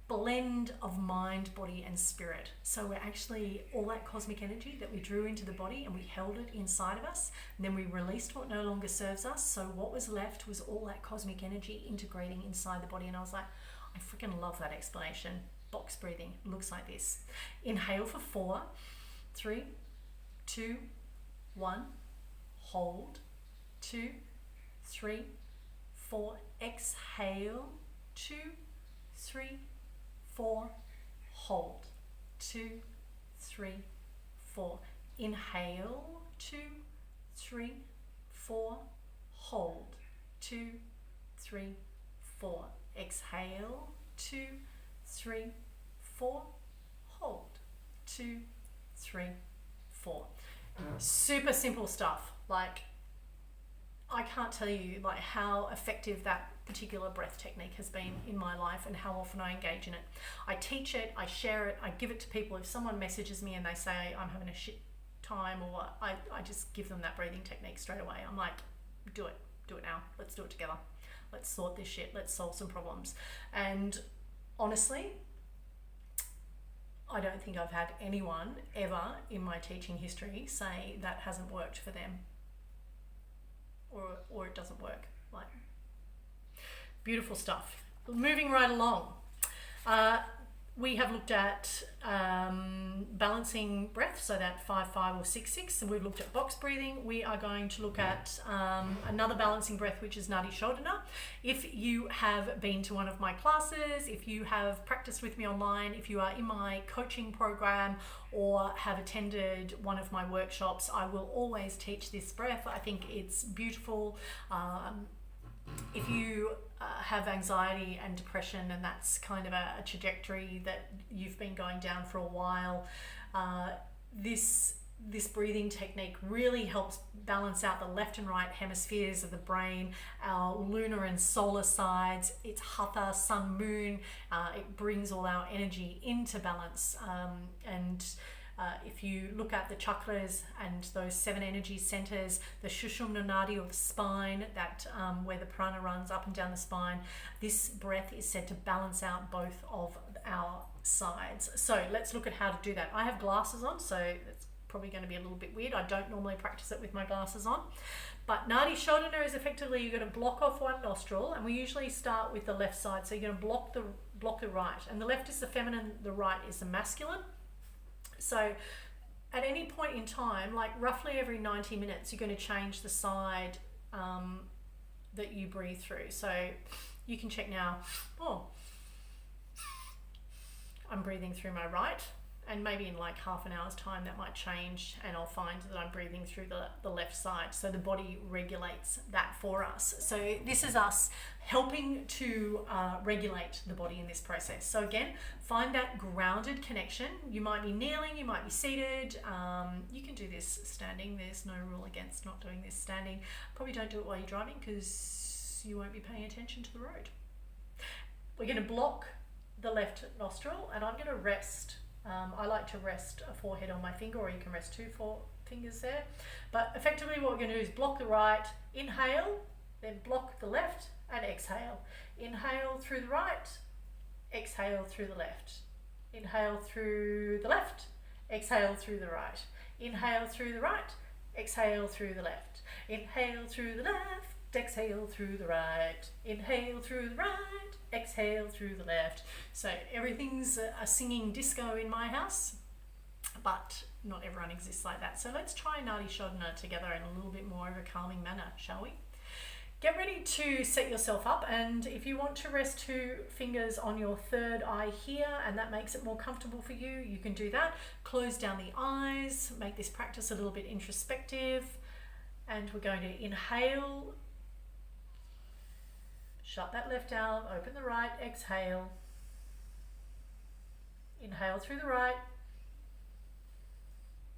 blend of mind, body and spirit. So we're actually, all that cosmic energy that we drew into the body and we held it inside of us, and then we released what no longer serves us. So what was left was all that cosmic energy integrating inside the body. And I was like, I freaking love that explanation. Box breathing looks like this. Inhale for 4, 3, 2, 1, hold, 2, 3, 4, exhale, 2, 3, 4, hold, 2, 3, 4. Inhale, 2, 3, 4, hold, 2, 3, 4. Exhale, 2, 3, 4. Hold, 2, 3, 4. Super simple stuff. Like, I can't tell you like how effective that particular breath technique has been in my life and how often I engage in it. I teach it, I share it, I give it to people. If someone messages me and they say I'm having a shit time, or I just give them that breathing technique straight away. I'm like, do it now. Let's do it together. Let's sort this shit. Let's solve some problems. And honestly, I don't think I've had anyone ever in my teaching history say that hasn't worked for them, or it doesn't work. Like, beautiful stuff. Moving right along, we have looked at balancing breath, so that 5-5 or 6-6, and we've looked at box breathing. We are going to look at another balancing breath, which is Nadi Shodhana. If you have been to one of my classes, if you have practiced with me online, if you are in my coaching program or have attended one of my workshops, I will always teach this breath. I think it's beautiful. If you have anxiety and depression, and that's kind of a trajectory that you've been going down for a while, this breathing technique really helps balance out the left and right hemispheres of the brain, our lunar and solar sides. It's Hatha, sun, moon. It brings all our energy into balance. If you look at the chakras and those 7 energy centers, the Sushumna Nadi, or the spine, that where the prana runs up and down the spine, this breath is said to balance out both of our sides. So let's look at how to do that. I have glasses on, so it's probably going to be a little bit weird. I don't normally practice it with my glasses on. But Nadi Shodhana is effectively, you're going to block off one nostril, and we usually start with the left side. So you're going to block the right, and the left is the feminine, the right is the masculine. So at any point in time, like roughly every 90 minutes, you're going to change the side that you breathe through. So you can check now, I'm breathing through my right, and maybe in like half an hour's time that might change, and I'll find that I'm breathing through the left side. So the body regulates that for us. So this is us helping to regulate the body in this process. So again, find that grounded connection. You might be kneeling, you might be seated. You can do this standing. There's no rule against not doing this standing. Probably don't do it while you're driving because you won't be paying attention to the road. We're going to block the left nostril, and I'm going to rest. I like to rest a forehead on my finger, or you can rest 2 fingers there. But effectively what we're going to do is block the right, inhale, then block the left, and exhale. Inhale through the right, exhale through the left. Inhale through the left, exhale through the right. Inhale through the right, exhale through the left. Inhale through the left, exhale through the right. Inhale through the right, exhale through the left. So everything's a singing disco in my house, but not everyone exists like that. So let's try Nadi Shodhana together in a little bit more of a calming manner, shall we? Get ready to set yourself up, and if you want to rest 2 fingers on your third eye here, and that makes it more comfortable for you, you can do that. Close down the eyes, make this practice a little bit introspective, and we're going to inhale. Shut that left out, open the right, exhale. Inhale through the right,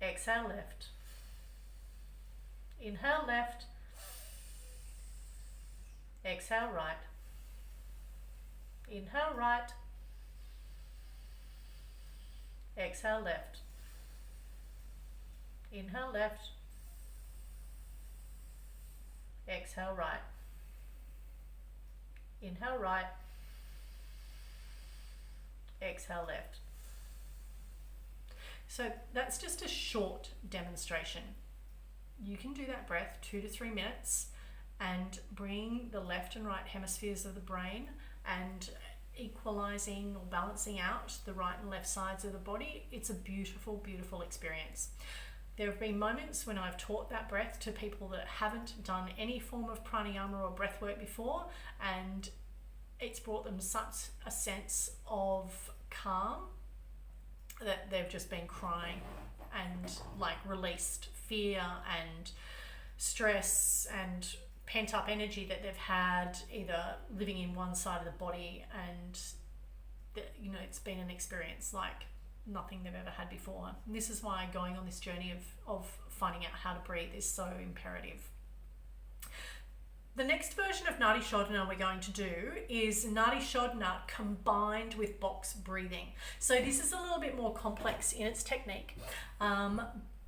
exhale left. Inhale left, exhale right. Inhale right, exhale left. Inhale left, exhale right. Inhale right, exhale left. So that's just a short demonstration. You can do that breath 2 to 3 minutes and bring the left and right hemispheres of the brain and equalizing or balancing out the right and left sides of the body. It's a beautiful, beautiful experience. There have been moments when I've taught that breath to people that haven't done any form of pranayama or breath work before, and it's brought them such a sense of calm that they've just been crying and like released fear and stress and pent up energy that they've had either living in one side of the body, and it's been an experience like nothing they've ever had before. And this is why going on this journey of finding out how to breathe is so imperative. The next version of Nadi Shodhana we're going to do is Nadi Shodhana combined with box breathing. So this is a little bit more complex in its technique, and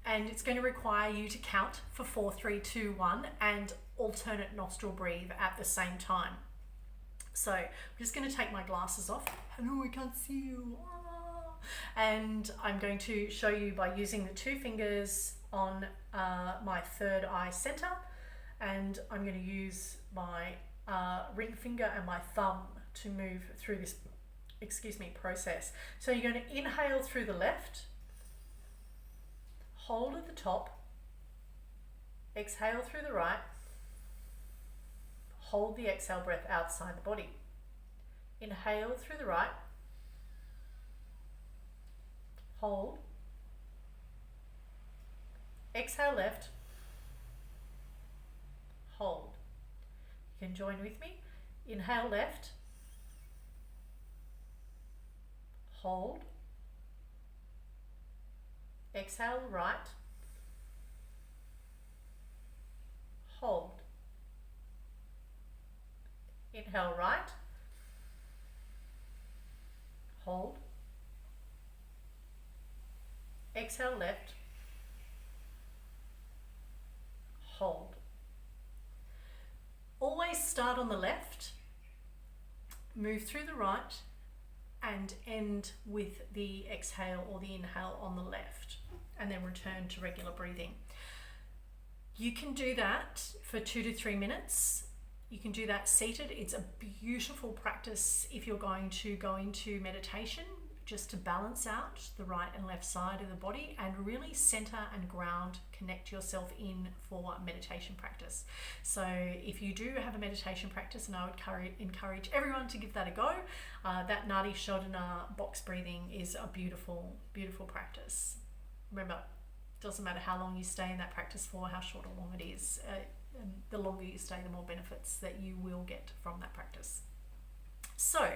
it's going to require you to count for 4, 3, 2, 1 and alternate nostril breathe at the same time. So I'm just going to take my glasses off. Hello, I can't see you. And I'm going to show you by using the 2 fingers on my third eye center, and I'm going to use my ring finger and my thumb to move through this process. So you're going to inhale through the left, hold at the top, exhale through the right, hold the exhale breath outside the body. Inhale through the right, hold, exhale left, hold. You can join with me. Inhale left, hold, exhale right, hold. Inhale right, hold, exhale left, hold. Always start on the left, move through the right, and end with the exhale or the inhale on the left, and then return to regular breathing. You can do that for 2 to 3 minutes. You can do that seated. It's a beautiful practice if you're going to go into meditation, just to balance out the right and left side of the body and really center and ground, connect yourself in for meditation practice. So if you do have a meditation practice, and I would encourage everyone to give that a go, that Nadi Shodhana box breathing is a beautiful, beautiful practice. Remember, it doesn't matter how long you stay in that practice for, how short or long it is. And the longer you stay, the more benefits that you will get from that practice. So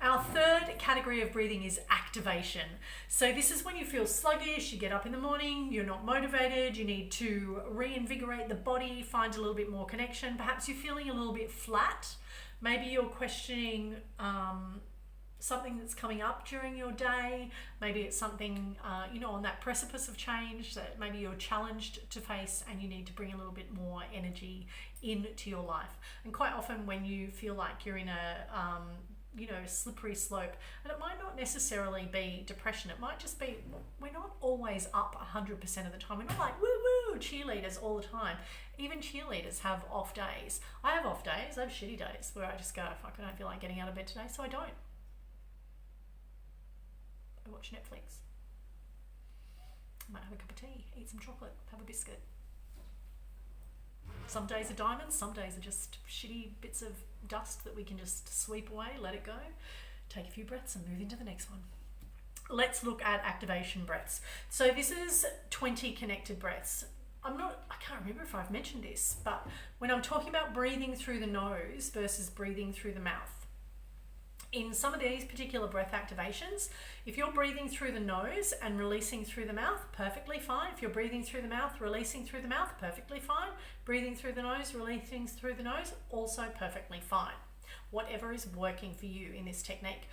our third category of breathing is activation. So this is when you feel sluggish, you get up in the morning, you're not motivated, you need to reinvigorate the body, find a little bit more connection. Perhaps you're feeling a little bit flat. Maybe you're questioning something that's coming up during your day. Maybe it's something, on that precipice of change that maybe you're challenged to face, and you need to bring a little bit more energy into your life. And quite often when you feel like you're in a, slippery slope, and it might not necessarily be depression, it might just be, we're not always up 100% of the time. We're not like woo-woo cheerleaders all the time. Even cheerleaders have off days. I have off days, I have shitty days where I just go, fuck, I don't feel like getting out of bed today, so I don't. I watch Netflix. I might have a cup of tea, eat some chocolate, have a biscuit. Some days are diamonds, some days are just shitty bits of dust that we can just sweep away, let it go, take a few breaths and move into the next one. Let's look at activation breaths. So this is 20 connected breaths. I can't remember if I've mentioned this, but when I'm talking about breathing through the nose versus breathing through the mouth, in some of these particular breath activations, if you're breathing through the nose and releasing through the mouth, perfectly fine. If you're breathing through the mouth, releasing through the mouth, perfectly fine. Breathing through the nose, releasing through the nose, also perfectly fine. Whatever is working for you in this technique.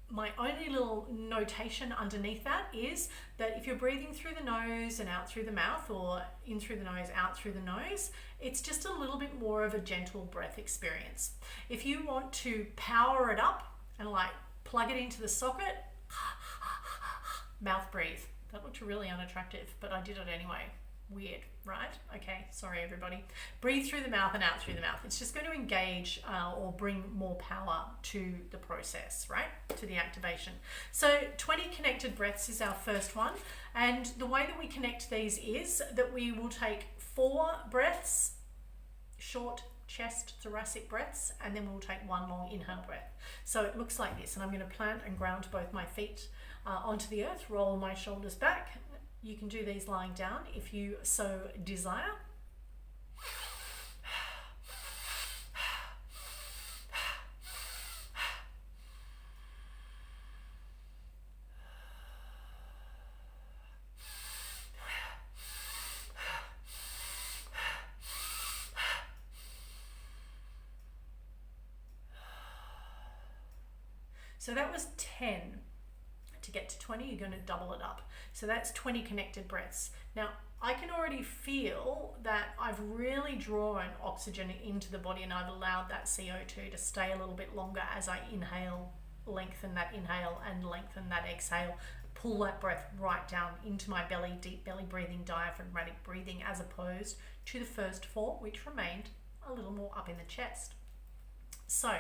My only little notation underneath that is that if you're breathing through the nose and out through the mouth, or in through the nose, out through the nose, it's just a little bit more of a gentle breath experience. If you want to power it up and like plug it into the socket, mouth breathe. That looked really unattractive, but I did it anyway. Weird, right? Okay, sorry everybody. Breathe through the mouth and out through the mouth. It's just going to engage or bring more power to the process, right? To the activation. So 20 connected breaths is our first one. And the way that we connect these is that we will take 4 breaths, short chest thoracic breaths, and then we'll take 1 long inhale breath. So it looks like this, and I'm going to plant and ground both my feet onto the earth, roll my shoulders back. You can do these lying down if you so desire. So that was 10. To get to 20, you're going to double it up. So that's 20 connected breaths. Now, I can already feel that I've really drawn oxygen into the body, and I've allowed that CO2 to stay a little bit longer as I inhale, lengthen that inhale and lengthen that exhale. Pull that breath right down into my belly, deep belly breathing, diaphragmatic breathing, as opposed to the first 4, which remained a little more up in the chest. So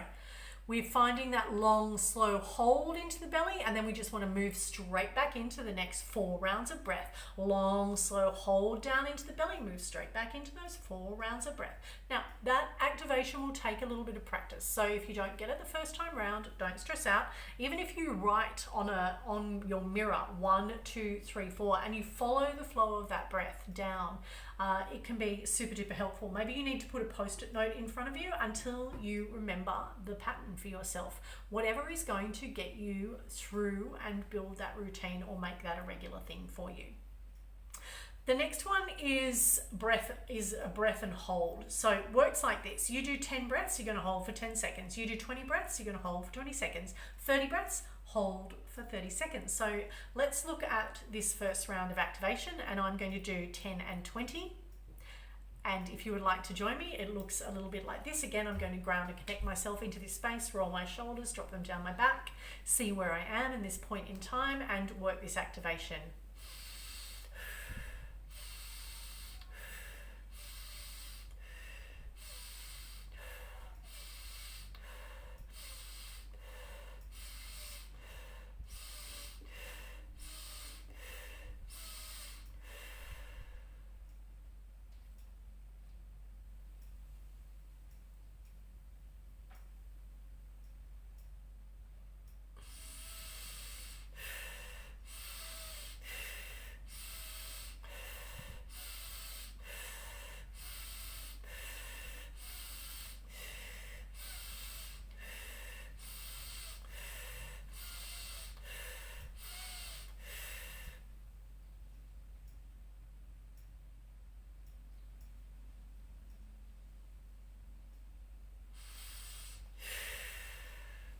we're finding that long, slow hold into the belly, and then we just want to move straight back into the next 4 rounds of breath. Long, slow hold down into the belly, move straight back into those 4 rounds of breath. Now, that activation will take a little bit of practice. So if you don't get it the first time round, don't stress out. Even if you write on your mirror 1, 2, 3, 4, and you follow the flow of that breath down, it can be super duper helpful. Maybe you need to put a post-it note in front of you until you remember the pattern for yourself. Whatever is going to get you through and build that routine or make that a regular thing for you. The next one is a breath and hold. So it works like this. You do 10 breaths, you're going to hold for 10 seconds. You do 20 breaths, you're going to hold for 20 seconds. 30 breaths, hold for 30 seconds. So let's look at this first round of activation, and I'm going to do 10 and 20. And if you would like to join me, it looks a little bit like this. Again, I'm going to ground and connect myself into this space, roll my shoulders, drop them down my back, see where I am in this point in time, and work this activation.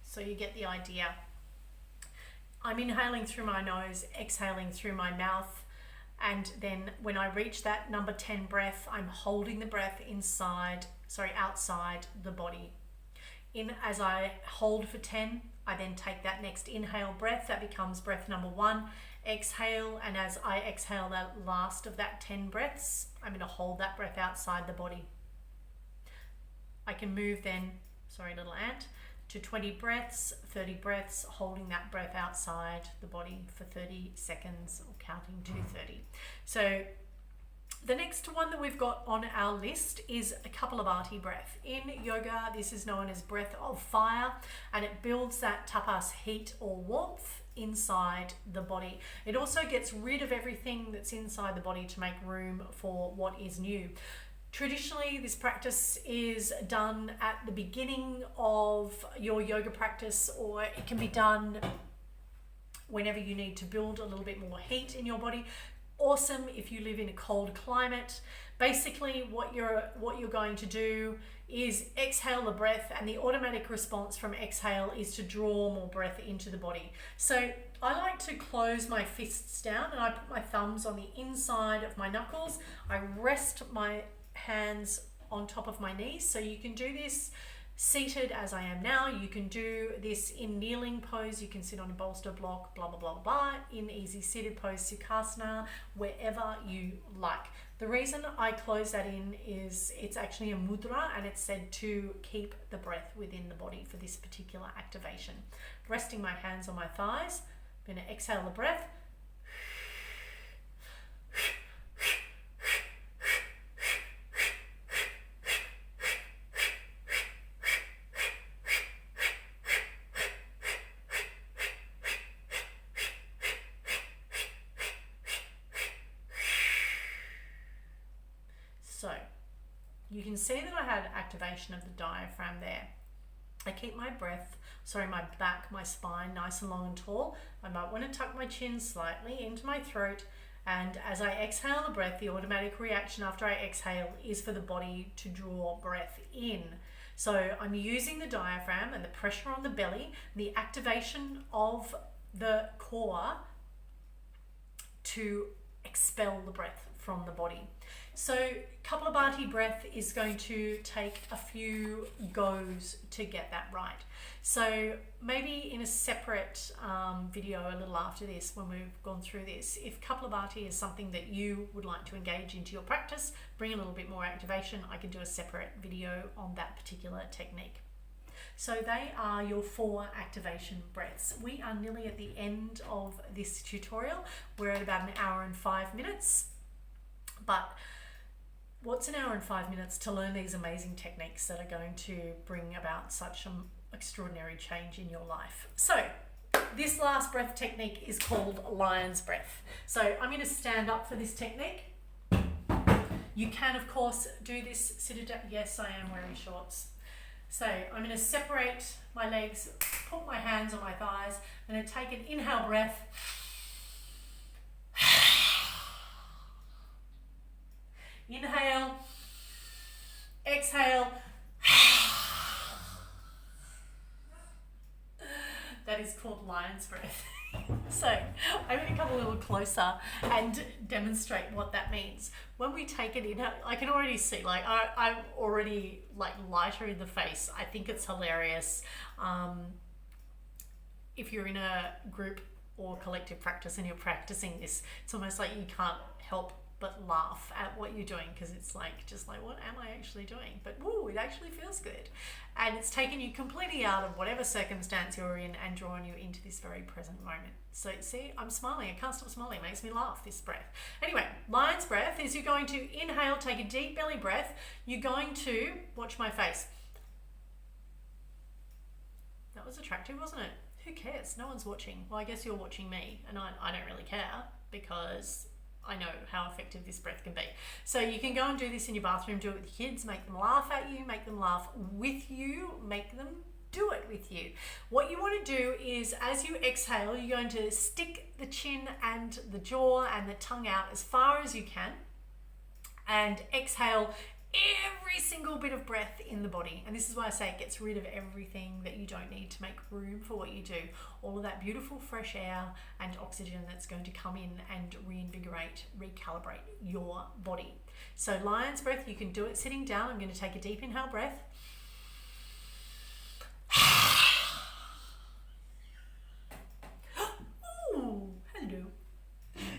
So you get the idea. I'm inhaling through my nose, exhaling through my mouth, and then when I reach that number 10 breath, I'm holding the breath outside the body. As I hold for 10, I then take that next inhale breath, that becomes breath number 1, exhale, and as I exhale that last of that 10 breaths, I'm going to hold that breath outside the body. I can move then, little ant, to 20 breaths, 30 breaths, holding that breath outside the body for 30 seconds or counting to 30. So the next one that we've got on our list is a Kapalabhati breath. In yoga, this is known as breath of fire, and it builds that tapas, heat or warmth, inside the body. It also gets rid of everything that's inside the body to make room for what is new. Traditionally, this practice is done at the beginning of your yoga practice, or it can be done whenever you need to build a little bit more heat in your body. Awesome if you live in a cold climate. Basically, what you're going to do is exhale the breath, and the automatic response from exhale is to draw more breath into the body. So I like to close my fists down, and I put my thumbs on the inside of my knuckles. I rest my hands on top of my knees. So you can do this seated as I am now. You can do this in kneeling pose. You can sit on a bolster block, blah, blah, blah, blah, in easy seated pose, Sukhasana, wherever you like. The reason I close that in is it's actually a mudra, and it's said to keep the breath within the body for this particular activation. Resting my hands on my thighs, I'm going to exhale the breath. So you can see that I had activation of the diaphragm there. I keep my back, my spine nice and long and tall. I might want to tuck my chin slightly into my throat, and as I exhale the breath, the automatic reaction after I exhale is for the body to draw breath in. So I'm using the diaphragm and the pressure on the belly, the activation of the core to expel the breath from the body. So Kapalabhati breath is going to take a few goes to get that right. So maybe in a separate video a little after this, when we've gone through this, if Kapalabhati is something that you would like to engage into your practice, bring a little bit more activation, I can do a separate video on that particular technique. So they are your 4 activation breaths. We are nearly at the end of this tutorial. We're at about an hour and 5 minutes. But what's an hour and 5 minutes to learn these amazing techniques that are going to bring about such an extraordinary change in your life? So this last breath technique is called lion's breath. So I'm going to stand up for this technique. You can, of course, do this seated down. Yes, I am wearing shorts. So I'm going to separate my legs, put my hands on my thighs. I'm going to take an inhale breath. Inhale, exhale. That is called lion's breath. So I'm going to come a little closer and demonstrate what that means. When we take it in, I can already see, like I'm already like lighter in the face. I think it's hilarious. If you're in a group or collective practice and you're practicing this, it's almost like you can't help but laugh at what you're doing, because it's like, just like, what am I actually doing? But woo, it actually feels good. And it's taken you completely out of whatever circumstance you're in and drawn you into this very present moment. So see, I'm smiling. I can't stop smiling. It makes me laugh, this breath. Anyway, lion's breath is you're going to inhale, take a deep belly breath. You're going to, watch my face. That was attractive, wasn't it? Who cares? No one's watching. Well, I guess you're watching me, and I don't really care, because I know how effective this breath can be. So you can go and do this in your bathroom, do it with your kids, make them laugh at you, make them laugh with you, make them do it with you. What you want to do is, as you exhale, you're going to stick the chin and the jaw and the tongue out as far as you can, and exhale every single bit of breath in the body. And this is why I say it gets rid of everything that you don't need to make room for what you do. All of that beautiful fresh air and oxygen that's going to come in and reinvigorate, recalibrate your body. So lion's breath, you can do it sitting down. I'm going to take a deep inhale breath. Ooh, hello.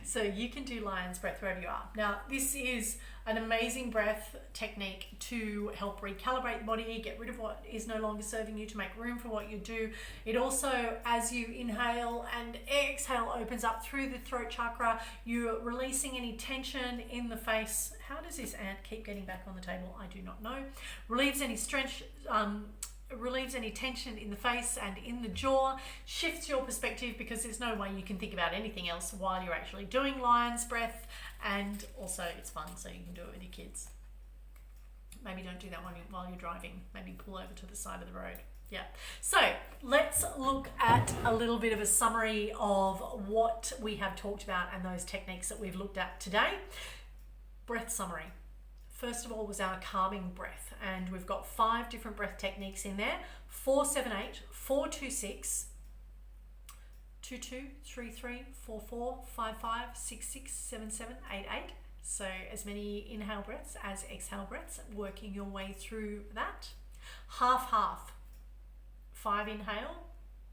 So you can do lion's breath wherever you are. Now, this is an amazing breath technique to help recalibrate the body, get rid of what is no longer serving you, to make room for what you do. It also, as you inhale and exhale, opens up through the throat chakra. You're releasing any tension in the face. How does this ant keep getting back on the table? I do not know. Relieves any relieves any tension in the face and in the jaw, shifts your perspective, because there's no way you can think about anything else while you're actually doing lion's breath. And also it's fun, so you can do it with your kids. Maybe don't do that one while you're driving. Maybe pull over to the side of the road. Yeah. So let's look at a little bit of a summary of what we have talked about and those techniques that we've looked at today. Breath summary. First of all was our calming breath, and we've got 5 different breath techniques in there: 4-7-8, 4-2-6, 2-2, 3-3, 4-4, 5-5, 6-6, 7-7, 8-8. So as many inhale breaths as exhale breaths, working your way through that. Half-half, 5 inhale,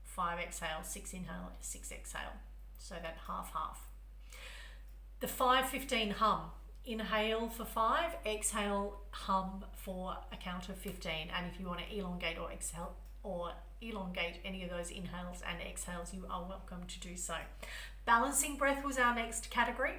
5 exhale, 6 inhale, 6 exhale. So that half-half. The 5-15 hum. Inhale for 5, exhale, hum for a count of 15. And if you want to elongate or exhale or elongate any of those inhales and exhales, you are welcome to do so. Balancing breath was our next category,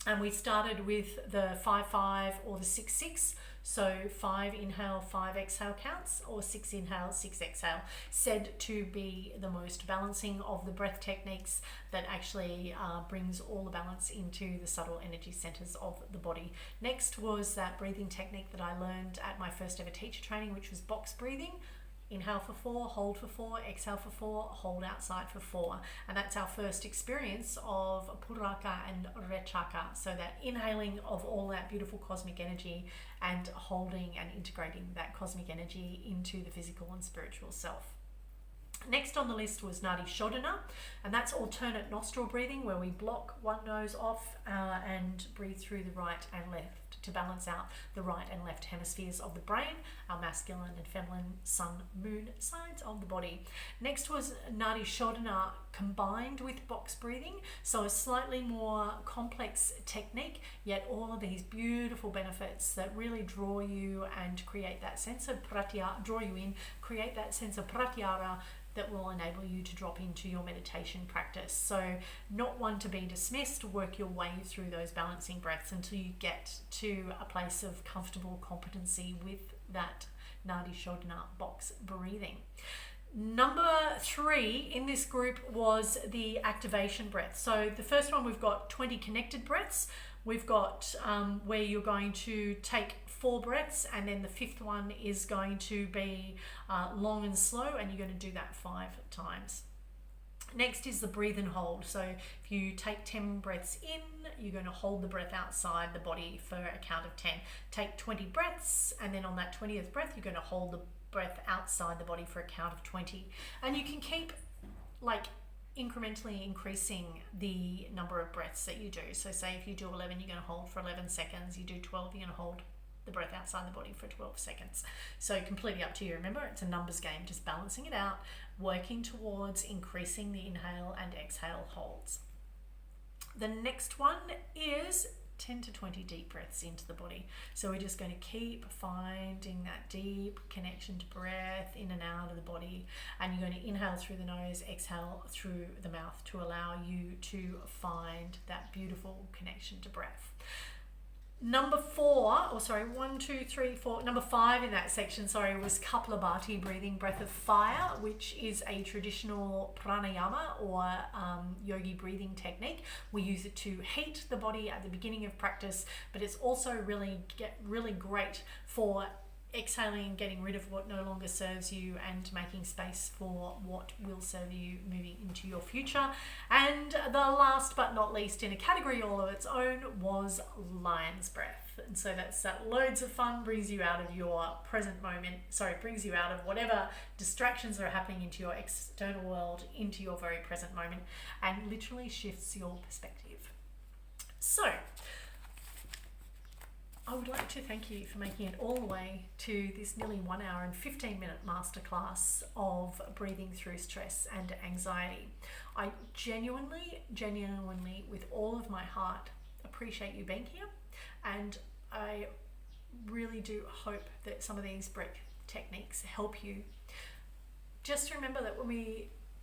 and we started with the 5-5 or the 6-6. So 5 inhale, 5 exhale counts, or 6 inhale, 6 exhale, said to be the most balancing of the breath techniques, that actually brings all the balance into the subtle energy centers of the body. Next was that breathing technique that I learned at my first ever teacher training, which was box breathing. Inhale for 4, hold for 4, exhale for 4, hold outside for 4. And that's our first experience of Puraka and Rechaka. So that inhaling of all that beautiful cosmic energy and holding and integrating that cosmic energy into the physical and spiritual self. Next on the list was Nadi Shodhana, and that's alternate nostril breathing, where we block one nose off and breathe through the right and left to balance out the right and left hemispheres of the brain, our masculine and feminine sun, moon sides of the body. Next was Nadi Shodhana combined with box breathing, so a slightly more complex technique, yet all of these beautiful benefits that really draw you and create that sense of pratyahara, draw you in, create that sense of pratyahara that will enable you to drop into your meditation practice. So not one to be dismissed. Work your way through those balancing breaths until you get to a place of comfortable competency with that Nadi Shodhana box breathing. Number 3 in this group was the activation breath. So the first one, we've got 20 connected breaths. We've got where you're going to take 4 breaths, and then the 5th one is going to be long and slow, and you're going to do that 5 times. Next is the breathe and hold. So if you take 10 breaths in, you're going to hold the breath outside the body for a count of 10. Take 20 breaths, and then on that 20th breath, you're going to hold the breath outside the body for a count of 20. And you can keep incrementally increasing the number of breaths that you do. So say if you do 11, you're going to hold for 11 seconds. You do 12, you're going to hold the breath outside the body for 12 seconds. So completely up to you. Remember, it's a numbers game, just balancing it out, working towards increasing the inhale and exhale holds. The next one is 10 to 20 deep breaths into the body. So we're just going to keep finding that deep connection to breath in and out of the body. And you're going to inhale through the nose, exhale through the mouth to allow you to find that beautiful connection to breath. Number 5 in that section, was Kapalabhati breathing, breath of fire, which is a traditional pranayama or yogi breathing technique. We use it to heat the body at the beginning of practice, but it's also really great for exhaling and getting rid of what no longer serves you and making space for what will serve you moving into your future. And the last but not least, in a category all of its own, was lion's breath. And so that's that loads of fun, brings you out of your present moment, brings you out of whatever distractions are happening into your external world, into your very present moment, and literally shifts your perspective. So I would like to thank you for making it all the way to this nearly 1 hour and 15-minute masterclass of breathing through stress and anxiety. I genuinely, with all of my heart, appreciate you being here, and I really do hope that some of these breath techniques help you. Just remember that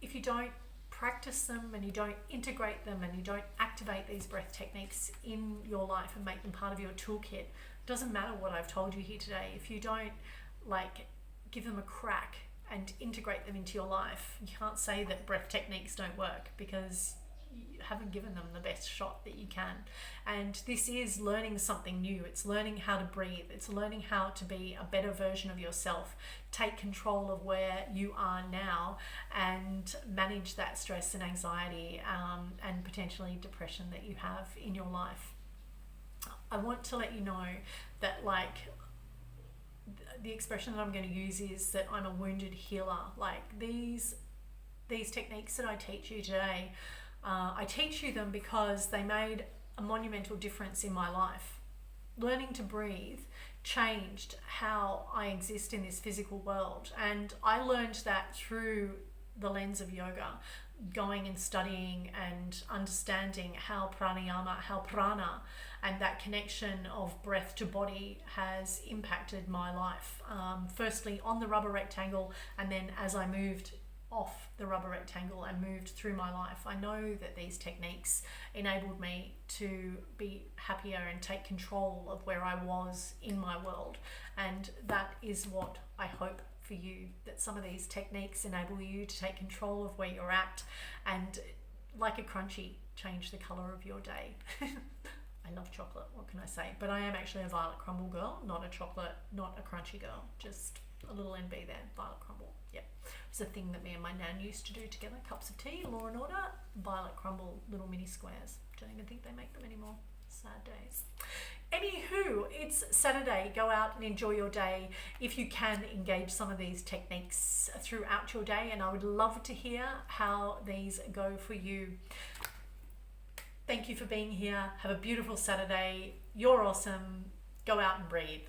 if you don't practice them and you don't integrate them and you don't activate these breath techniques in your life and make them part of your toolkit, doesn't matter what I've told you here today. If you don't give them a crack and integrate them into your life, you can't say that breath techniques don't work, because you haven't given them the best shot that you can. And this is learning something new. It's learning how to breathe. It's learning how to be a better version of yourself, take control of where you are now, and manage that stress and anxiety and potentially depression that you have in your life. I want to let you know that the expression that I'm going to use is that I'm a wounded healer. These techniques that I teach you today, I teach you them because they made a monumental difference in my life. Learning to breathe changed how I exist in this physical world, and I learned that through the lens of yoga, going and studying and understanding how pranayama, how prana, and that connection of breath to body has impacted my life. Firstly on the rubber rectangle, and then as I moved off the rubber rectangle and moved through my life, I know that these techniques enabled me to be happier and take control of where I was in my world. And that is what I hope for you, that some of these techniques enable you to take control of where you're at and, like a crunchy, change the color of your day. I love chocolate, what can I say? But I am actually a violet crumble girl, not a chocolate, not a crunchy girl. Just A little NB there, violet crumble. Yep. It was a thing that me and my nan used to do together. Cups of tea, Law and Order, violet crumble, little mini squares. Don't even think they make them anymore. Sad days. Anywho, it's Saturday. Go out and enjoy your day. If you can, engage some of these techniques throughout your day, and I would love to hear how these go for you. Thank you for being here. Have a beautiful Saturday. You're awesome. Go out and breathe.